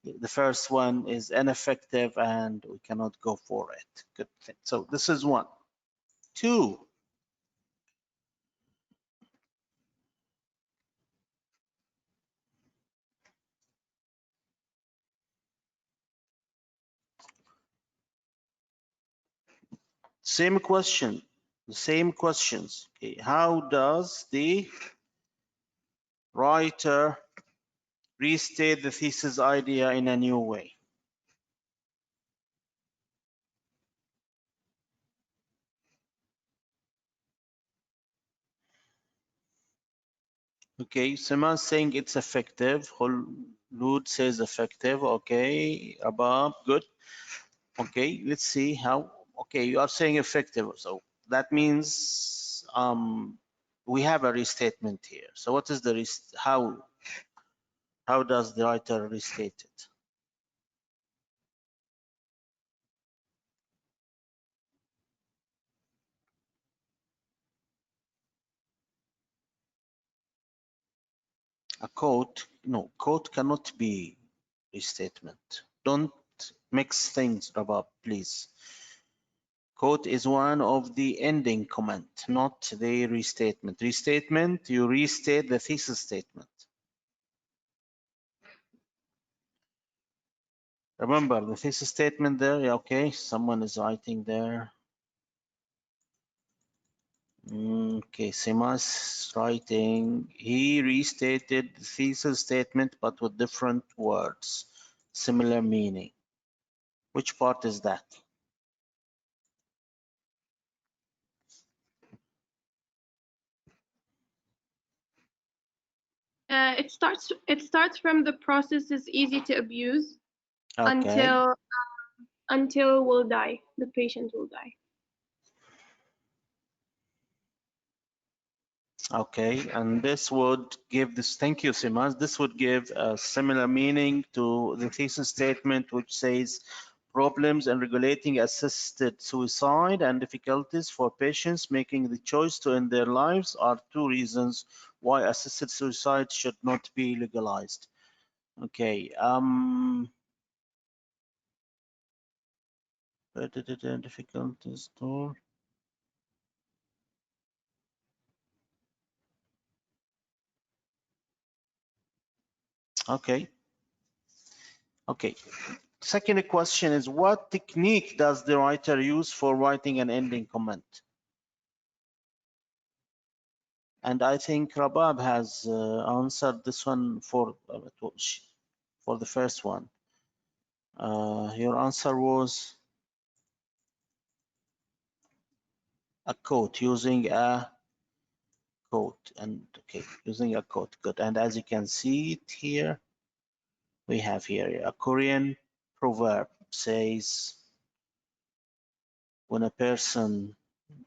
the first one is ineffective and we cannot go for it. Good thing. So this is one. Two, same question, the same questions. Okay, how does the writer restate the thesis idea in a new way? Okay, Sima saying it's effective. Lud says effective. Okay, Abab, good. Okay, let's see how. Okay, you are saying effective, so that means we have a restatement here. So what is the how does the writer restate it? A quote, no, quote cannot be restatement. Don't mix things, Rabab, please. Quote is one of the ending comment, not the restatement. Restatement, you restate the thesis statement. Remember the thesis statement there? Yeah, okay, someone is writing there. Okay, Simas writing, he restated the thesis statement but with different words, similar meaning. Which part is that? It starts from the process is easy to abuse Okay. until will die. The patient will die. Okay, and this would give this, thank you, Simas. This would give a similar meaning to the thesis statement, which says problems in regulating assisted suicide and difficulties for patients making the choice to end their lives are two reasons why assisted suicide should not be legalized. Okay, difficulties to. Okay. Okay. Second question is, what technique does the writer use for writing an ending comment? And I think Rabab has answered this one for the first one. Your answer was a quote, using a quote, and okay, using a quote, good. And as you can see it here, we have here a Korean proverb says, when a person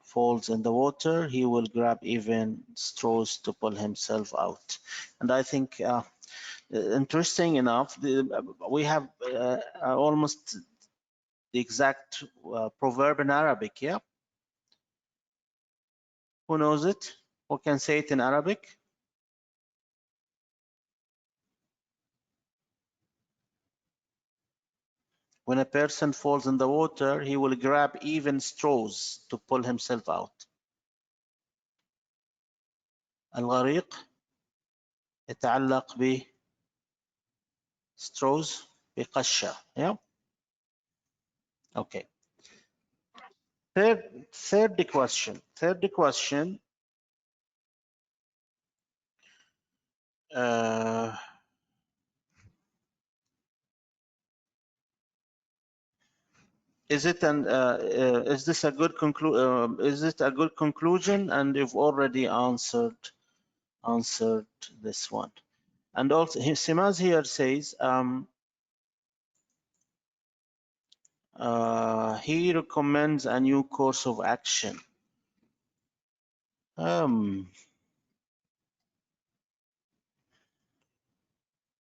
falls in the water, he will grab even straws to pull himself out. And I think interesting enough, we have almost the exact proverb in Arabic, yeah? Who knows it? Who can say it in Arabic? When a person falls in the water, he will grab even straws to pull himself out. الغريق يتعلق ب straws بقشة. Yeah. Okay. Third question. Is it is this a good is it a good conclusion? And you've already answered this one. And also Simaz here says he recommends a new course of action.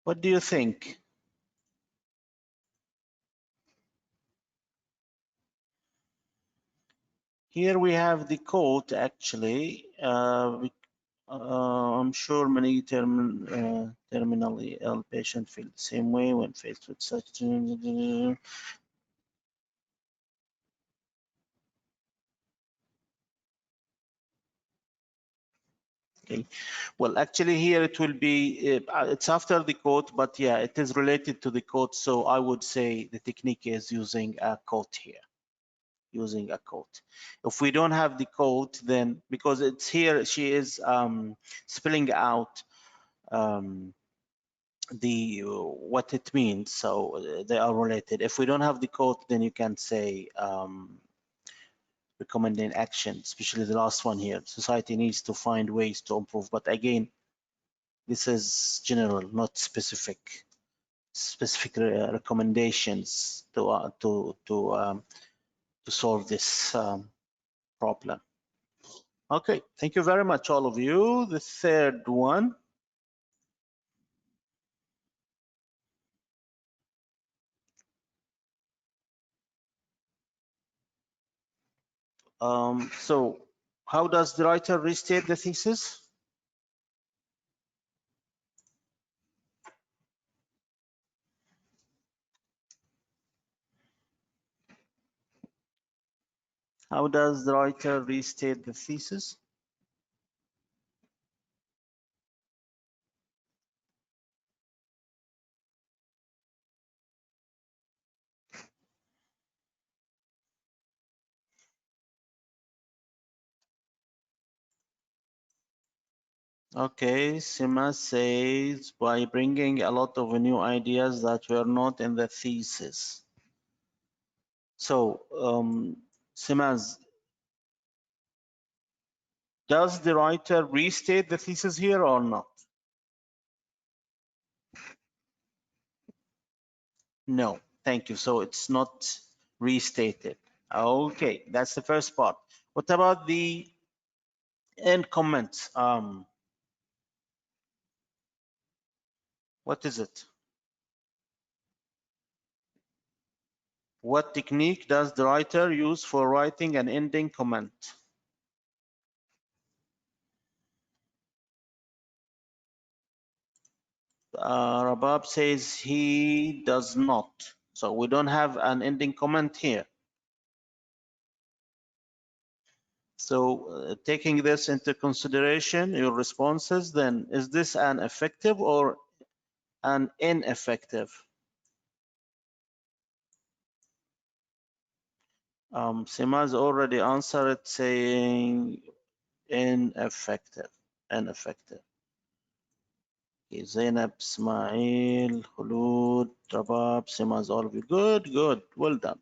What do you think? Here we have the quote actually. I'm sure many terminally ill patients feel the same way when faced with such. Okay. Well, actually here it will be, it's after the quote, but yeah, it is related to the quote. So I would say the technique is using a quote here, using a quote. If we don't have the quote, then because it's here, she is spelling out what it means. So they are related. If we don't have the quote, then you can say recommending action, especially the last one here. Society needs to find ways to improve. But again, this is general, not specific recommendations to solve this problem. Okay, thank you very much, all of you. The third one. So how does the writer restate the thesis? How does the writer restate the thesis? Okay, Sima says by bringing a lot of new ideas that were not in the thesis. So, Simas, does the writer restate the thesis here or not? No, thank you. So it's not restated. Okay, that's the first part. What about the end comments? What is it? What technique does the writer use for writing an ending comment? Rabab says he does not. So we don't have an ending comment here. So taking this into consideration, your responses, then is this an effective or an ineffective? Sima's already answered it saying ineffective. Ineffective. Okay, Zainab, Ismail, Khulud, Rabab, Sima's, all of you. Good, good. Well done.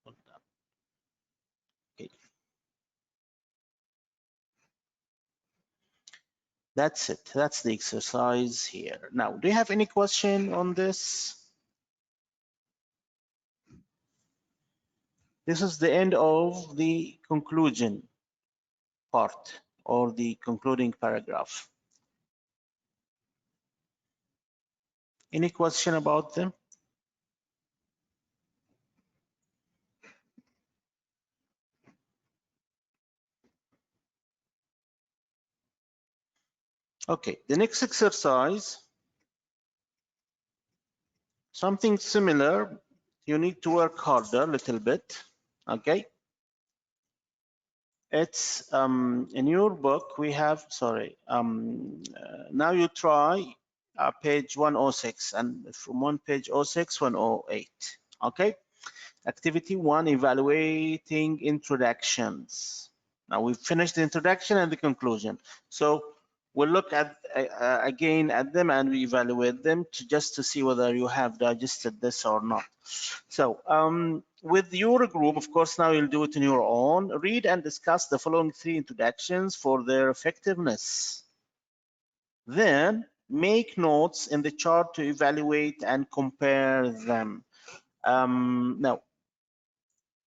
Well done. Okay. That's it. That's the exercise here. Now, do you have any question on this? This is the end of the conclusion part or the concluding paragraph. Any question about them? Okay, the next exercise, something similar. You need to work harder a little bit. Okay. It's in your book we have, sorry, now you try page 106 and from on page 06, 108. Okay. Activity 1, evaluating introductions. Now we've finished the introduction and the conclusion. So we'll look at again at them and we evaluate them just to see whether you have digested this or not. So with your group, of course, now you'll do it on your own. Read and discuss the following 3 introductions for their effectiveness. Then make notes in the chart to evaluate and compare them. Now,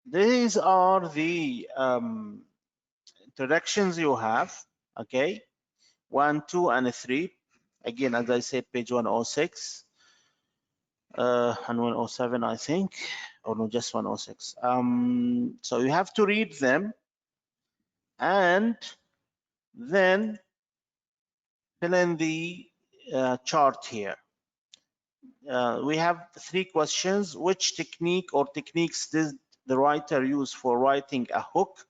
these are the introductions you have. Okay, 1, 2, and 3. Again, as I said, page 106 and 107, I think, or no, just 106. So you have to read them and then fill in the chart here. We have 3 questions. Which technique or techniques did the writer use for writing a hook?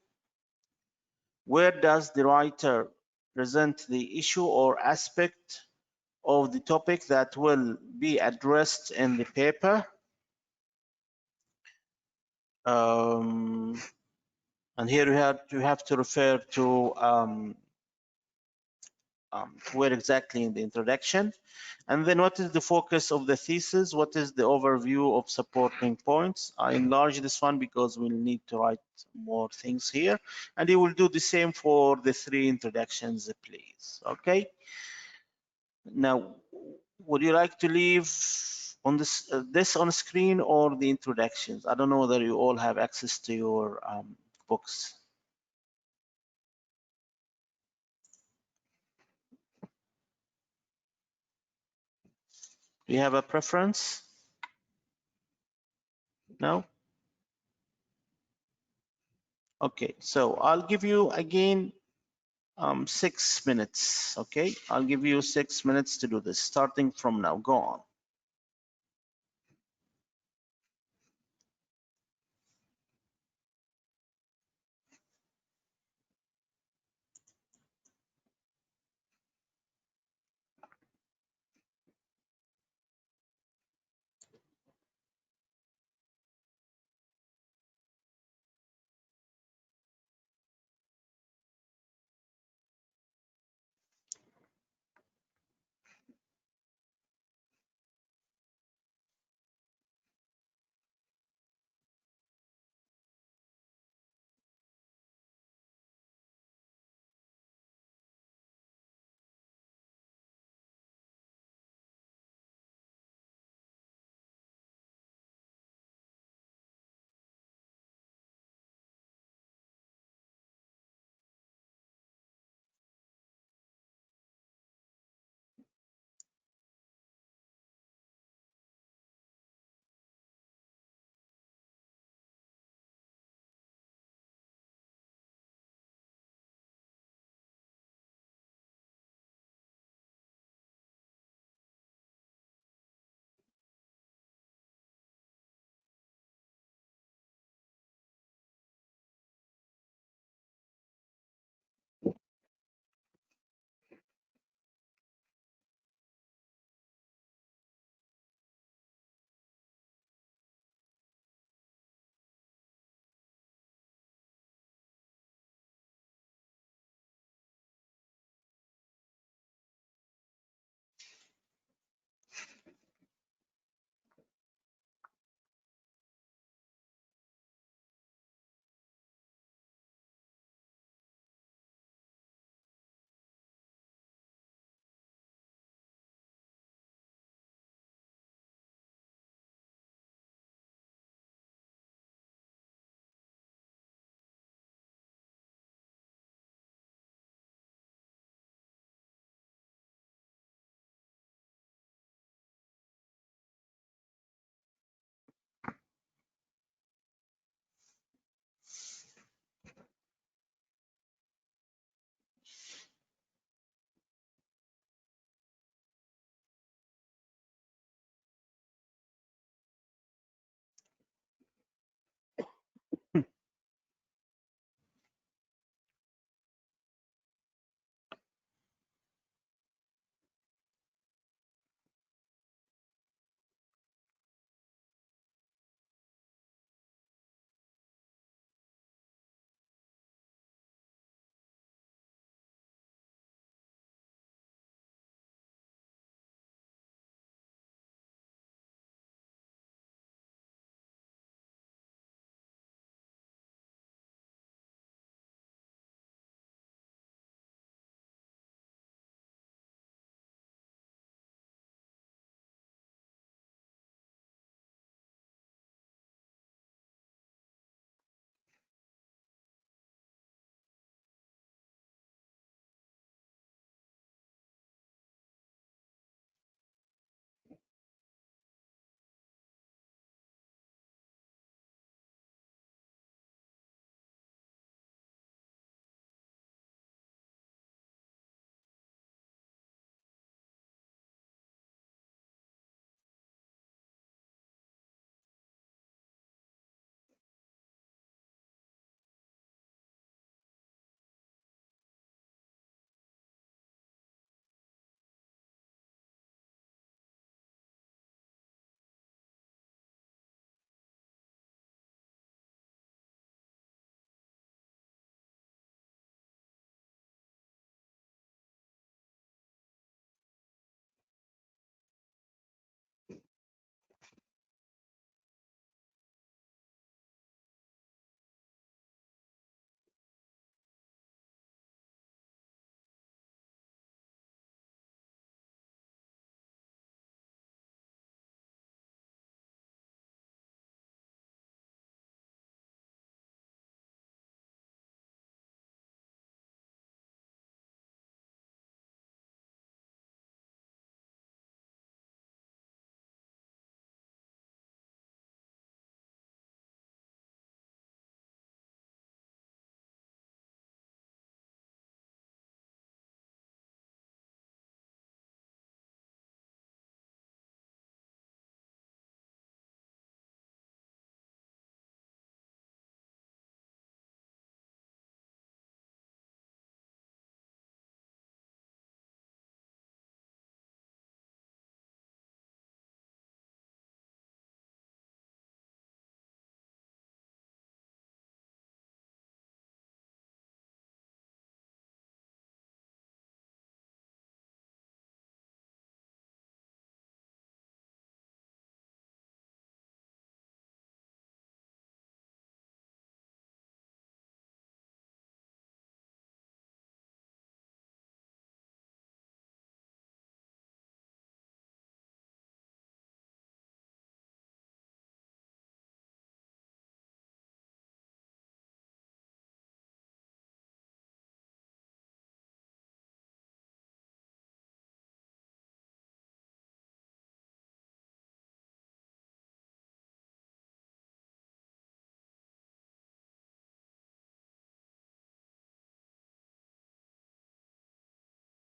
Where does the writer present the issue or aspect of the topic that will be addressed in the paper? And here you have to refer to where exactly in the introduction. And then what is the focus of the thesis? What is the overview of supporting points? I enlarge this one because we'll need to write more things here. And you will do the same for the 3 introductions, please. Okay. Now, would you like to leave on this on screen or the introductions? I don't know whether you all have access to your books. Do you have a preference? No? Okay, so I'll give you again 6 minutes. Okay, I'll give you 6 minutes to do this starting from now. Go on.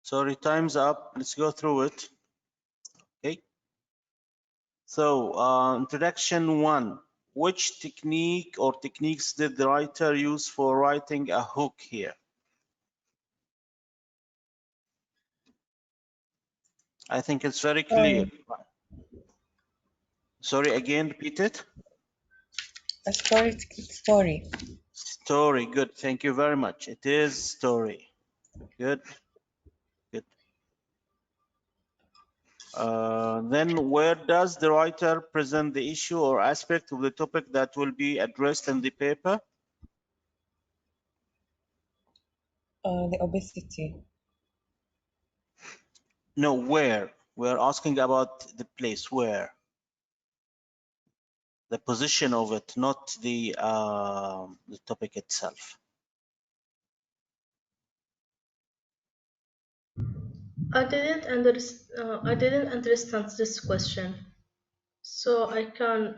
Sorry, time's up. Let's go through it. Okay. So, introduction 1. Which technique or techniques did the writer use for writing a hook here? I think it's very clear. Sorry, again, repeat it. A story. Story. Story, good. Thank you very much. It is story. Good, good. Then where does the writer present the issue or aspect of the topic that will be addressed in the paper? The obesity. No, where? We're asking about the place, where? The position of it, not the topic itself. I didn't understand this question, so I can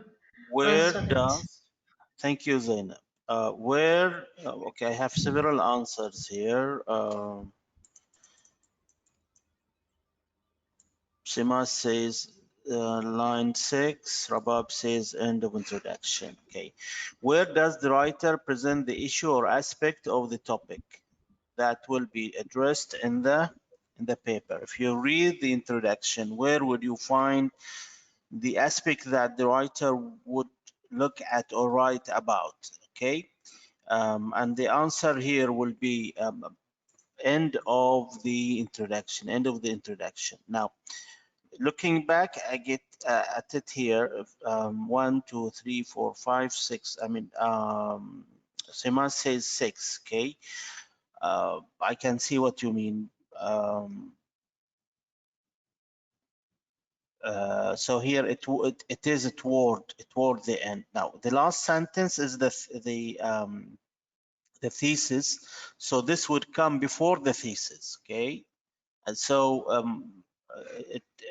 Where answer it. does, thank you, Zainab. Where, okay, I have several answers here. Shima says line 6, Rabab says end of introduction. Okay. Where does the writer present the issue or aspect of the topic that will be addressed in the paper? If you read the introduction, where would you find the aspect that the writer would look at or write about? Okay. And the answer here will be end of the introduction, end of the introduction. Now, looking back, I get at it here. 1, 2, 3, 4, 5, 6. I mean, Sima says 6. Okay, I can see what you mean. So here it is toward the end. Now the last sentence is the thesis. So this would come before the thesis. Okay, and so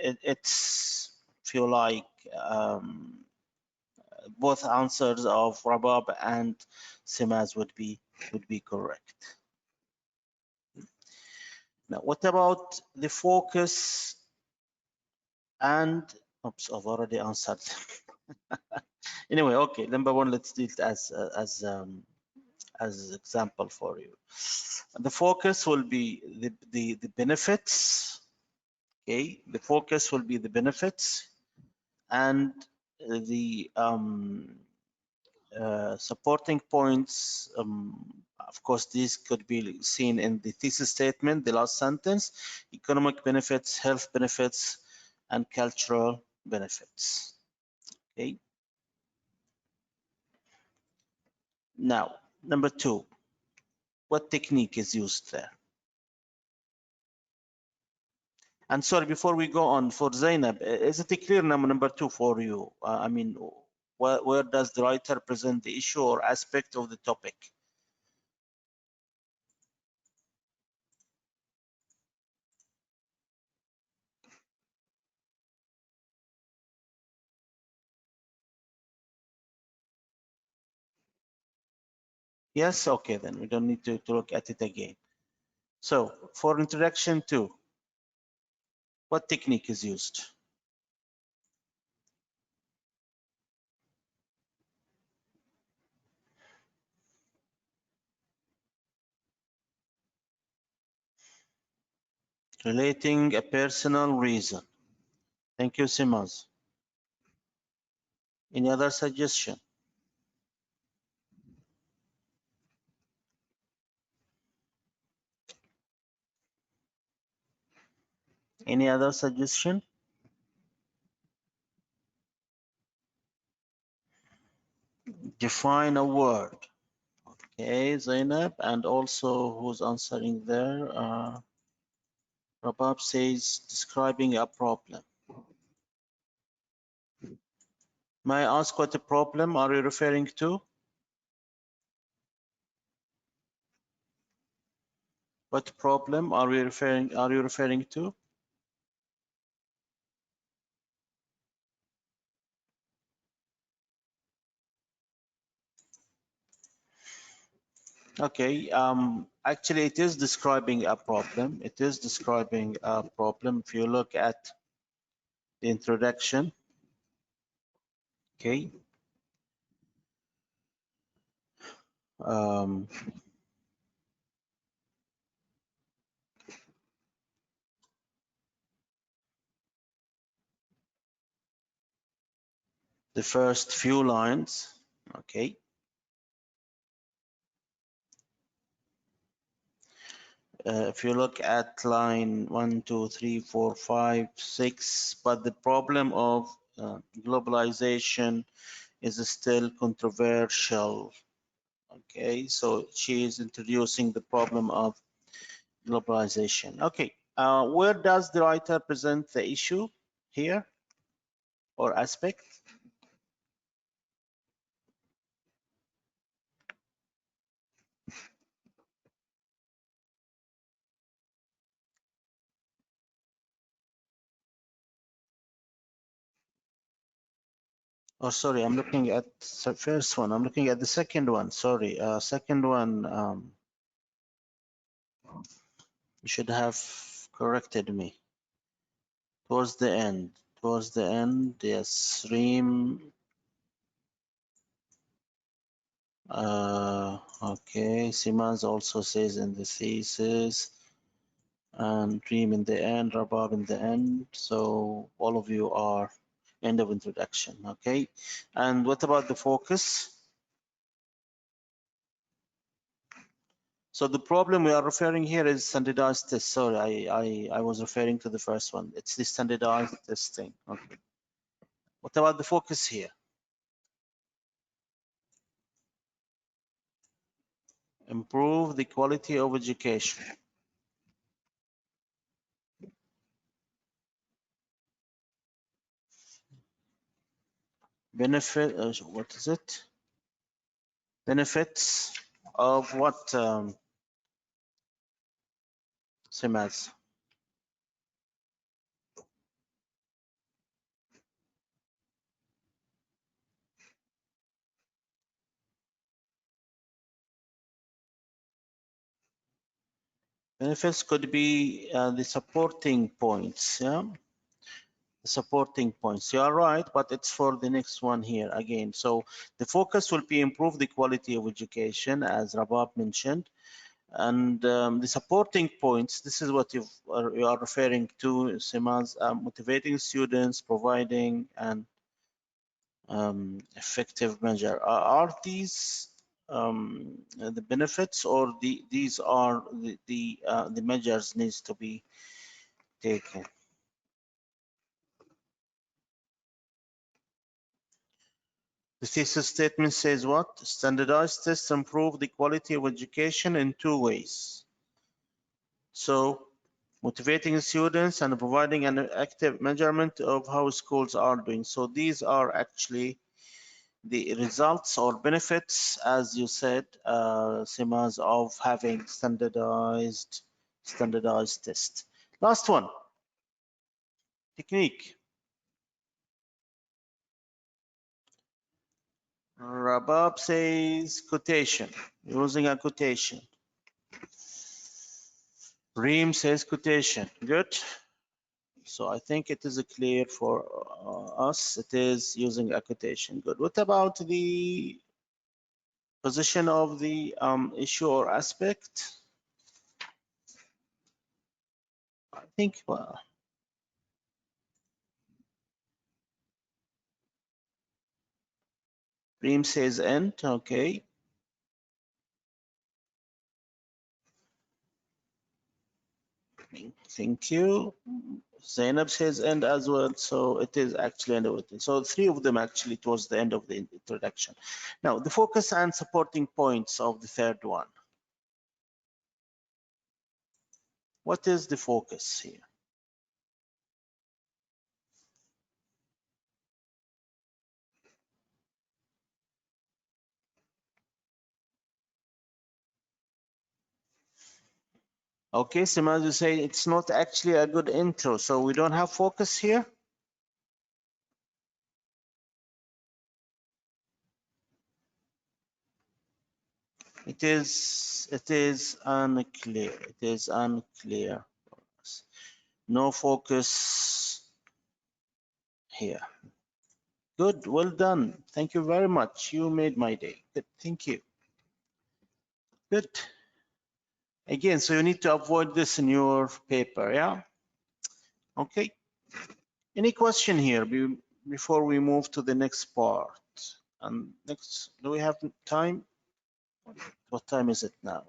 it's feel like both answers of Rabab and Simaz would be correct. Now, what about the focus and oops, I've already answered. Anyway, okay, number 1, let's do it as example for you. The focus will be the benefits. Okay, the focus will be the benefits and the supporting points. Of course, these could be seen in the thesis statement, the last sentence: economic benefits, health benefits, and cultural benefits. Okay. Now, number 2, what technique is used there? And sorry, before we go on, for Zainab, is it clear number 2 for you? I mean, where does the writer present the issue or aspect of the topic? Yes, okay, then we don't need to look at it again. So for introduction 2, what technique is used? Relating a personal reason. Thank you, Simaz. Any other suggestion? Any other suggestion? Define a word. Okay, Zainab, and also who's answering there? Rabab says describing a problem. May I ask what the problem are you referring to? What problem are you referring to? Okay, actually it is describing a problem. It is describing a problem. If you look at the introduction, okay, um, the first few lines, okay, if you look at line 1, 2, 3, 4, 5, 6, but the problem of globalization is still controversial. Okay, so she is introducing the problem of globalization. Okay, where does the writer present the issue here or aspect? Oh, sorry, I'm looking at the first one. I'm looking at the second one. Sorry, second one. You should have corrected me. Towards the end. Towards the end, yes. Reem. Okay. Simaz also says in the thesis. And Reem in the end, Rabab in the end. So all of you are end of introduction. Okay. And what about the focus? So the problem we are referring here is standardized test. Sorry, I was referring to the first one. It's the standardized testing. Okay. What about the focus here? Improve the quality of education. Benefit, what is it? Benefits of what, Simaz? Benefits could be the supporting points, yeah? The supporting points. You are right, but it's for the next one here again. So the focus will be improve the quality of education, as Rabab mentioned. And the supporting points, this is what you are referring to, Simaz, motivating students, providing and effective measure. Are these the benefits, or these are the measures needs to be taken? The thesis statement says what? Standardized tests improve the quality of education in two ways. So motivating students and providing an active measurement of how schools are doing. So these are actually the results or benefits, as you said, Simas, of having standardized test. Last one, technique. Rabab says quotation, using a quotation. Reem says quotation. Good. So I think it is clear for us. It is using a quotation. Good. What about the position of the issue or aspect? I think, well, Reem says end. Okay. Thank you. Zainab says end as well, so it is actually end of it. So three of them actually towards the end of the introduction. Now the focus and supporting points of the third one. What is the focus here? Okay, Simaz, you say it's not actually a good intro, so we don't have focus here. It is unclear. It is unclear. No focus here. Good, well done. Thank you very much. You made my day. Good, thank you. Good. Again, so you need to avoid this in your paper, yeah? Okay. Any question here before we move to the next part? And next, do we have time? What time is it now?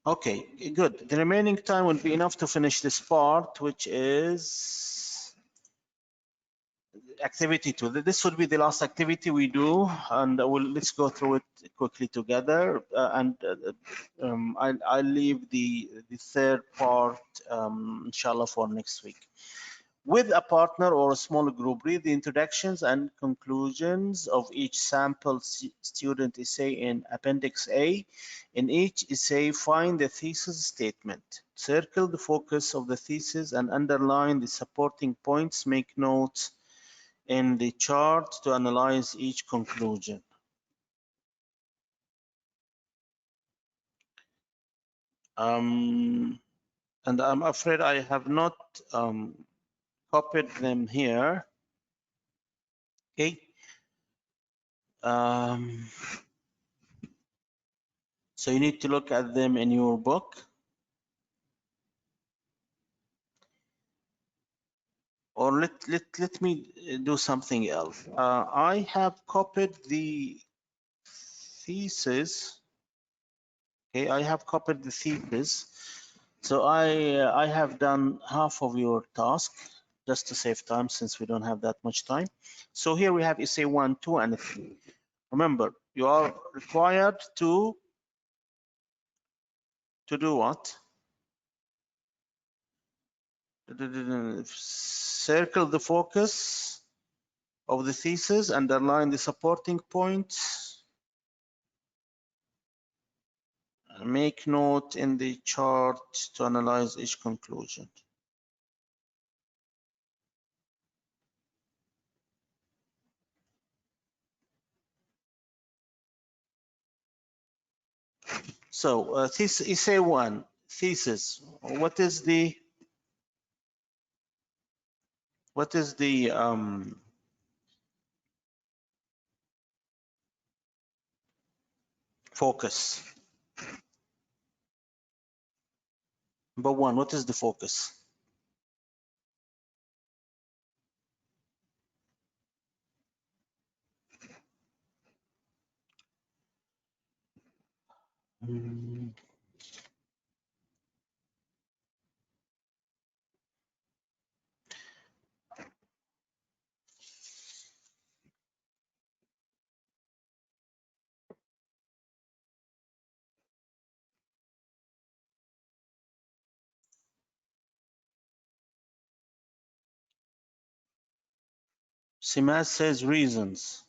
Okay, good. The remaining time will be enough to finish this part, which is activity 2. This will be the last activity we do, and let's go through it quickly together. I'll leave the third part, inshallah, for next week. With a partner or a small group, read the introductions and conclusions of each sample student essay in Appendix A. In each essay, find the thesis statement. Circle the focus of the thesis and underline the supporting points. Make notes in the chart to analyze each conclusion. And I'm afraid I have not copied them here. Okay. So you need to look at them in your book. Or let me do something else. I have copied the thesis. Okay, I have copied the thesis. So I have done half of your task just to save time since we don't have that much time. So here we have essay 1, 2, and 3. Remember, you are required to do what? Circle the focus of the thesis, underline the supporting points, make note in the chart to analyze each conclusion. So essay 1, thesis. What is the focus? Number 1, what is the focus? Simaz says reasons.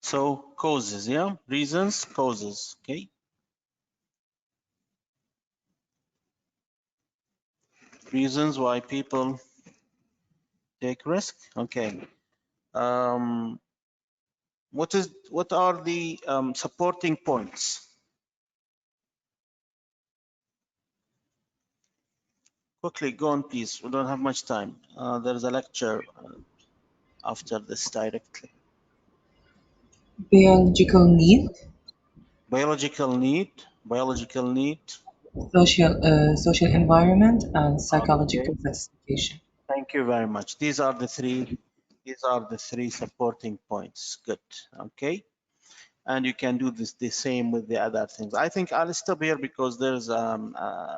So causes, yeah, reasons, causes, okay. Reasons why people take risk, okay. What are the supporting points? Quickly, go on, please. We don't have much time. There is a lecture after this directly. Biological need, Biological need, social environment, and okay. psychological satisfaction. Thank you very much. These are the three supporting points. Good, okay. And you can do the same with the other things. I think I'll stop here because there's another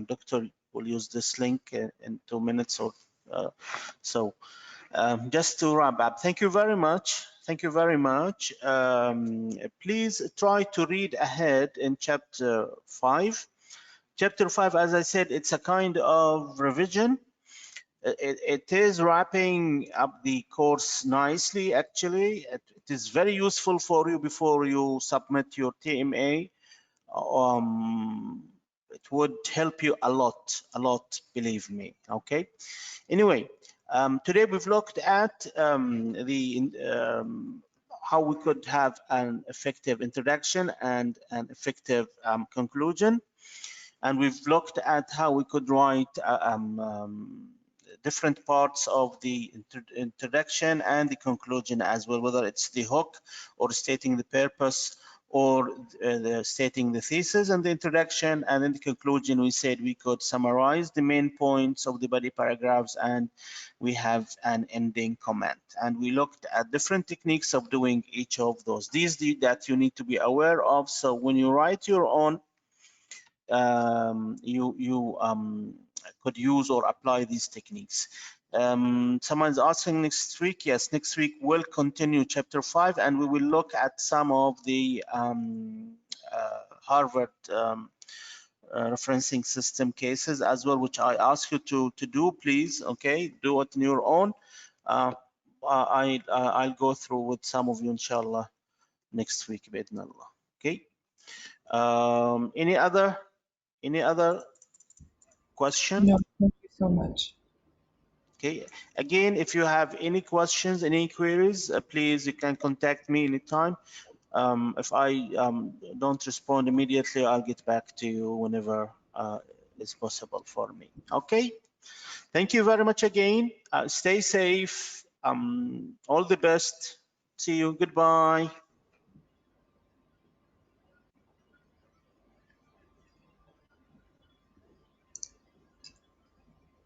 doctor will use this link in 2 minutes or so. Just to wrap up, thank you very much. Thank you very much. Please try to read ahead in chapter 5. Chapter 5, as I said, it's a kind of revision. It is wrapping up the course nicely, actually. It is very useful for you before you submit your TMA. It would help you a lot, believe me, okay? Anyway, today we've looked at how we could have an effective introduction and an effective conclusion. And we've looked at how we could write different parts of the introduction and the conclusion as well, whether it's the hook or stating the purpose or stating the thesis and the introduction. And in the conclusion, we said we could summarize the main points of the body paragraphs, and we have an ending comment. And we looked at different techniques of doing each of those. These that you need to be aware of. So when you write your own, you could use or apply these techniques. Someone's asking next week. Yes, next week we'll continue chapter 5, and we will look at some of the Harvard referencing system cases as well, which I ask you to do, please. Okay, do it on your own. I'll go through with some of you, inshallah, next week, bi'idhnillah. Okay. Any other question? No, thank you so much. Okay, again, if you have any questions, any queries, please, you can contact me anytime. If I don't respond immediately, I'll get back to you whenever it's possible for me. Okay, thank you very much again. Stay safe. All the best. See you. Goodbye.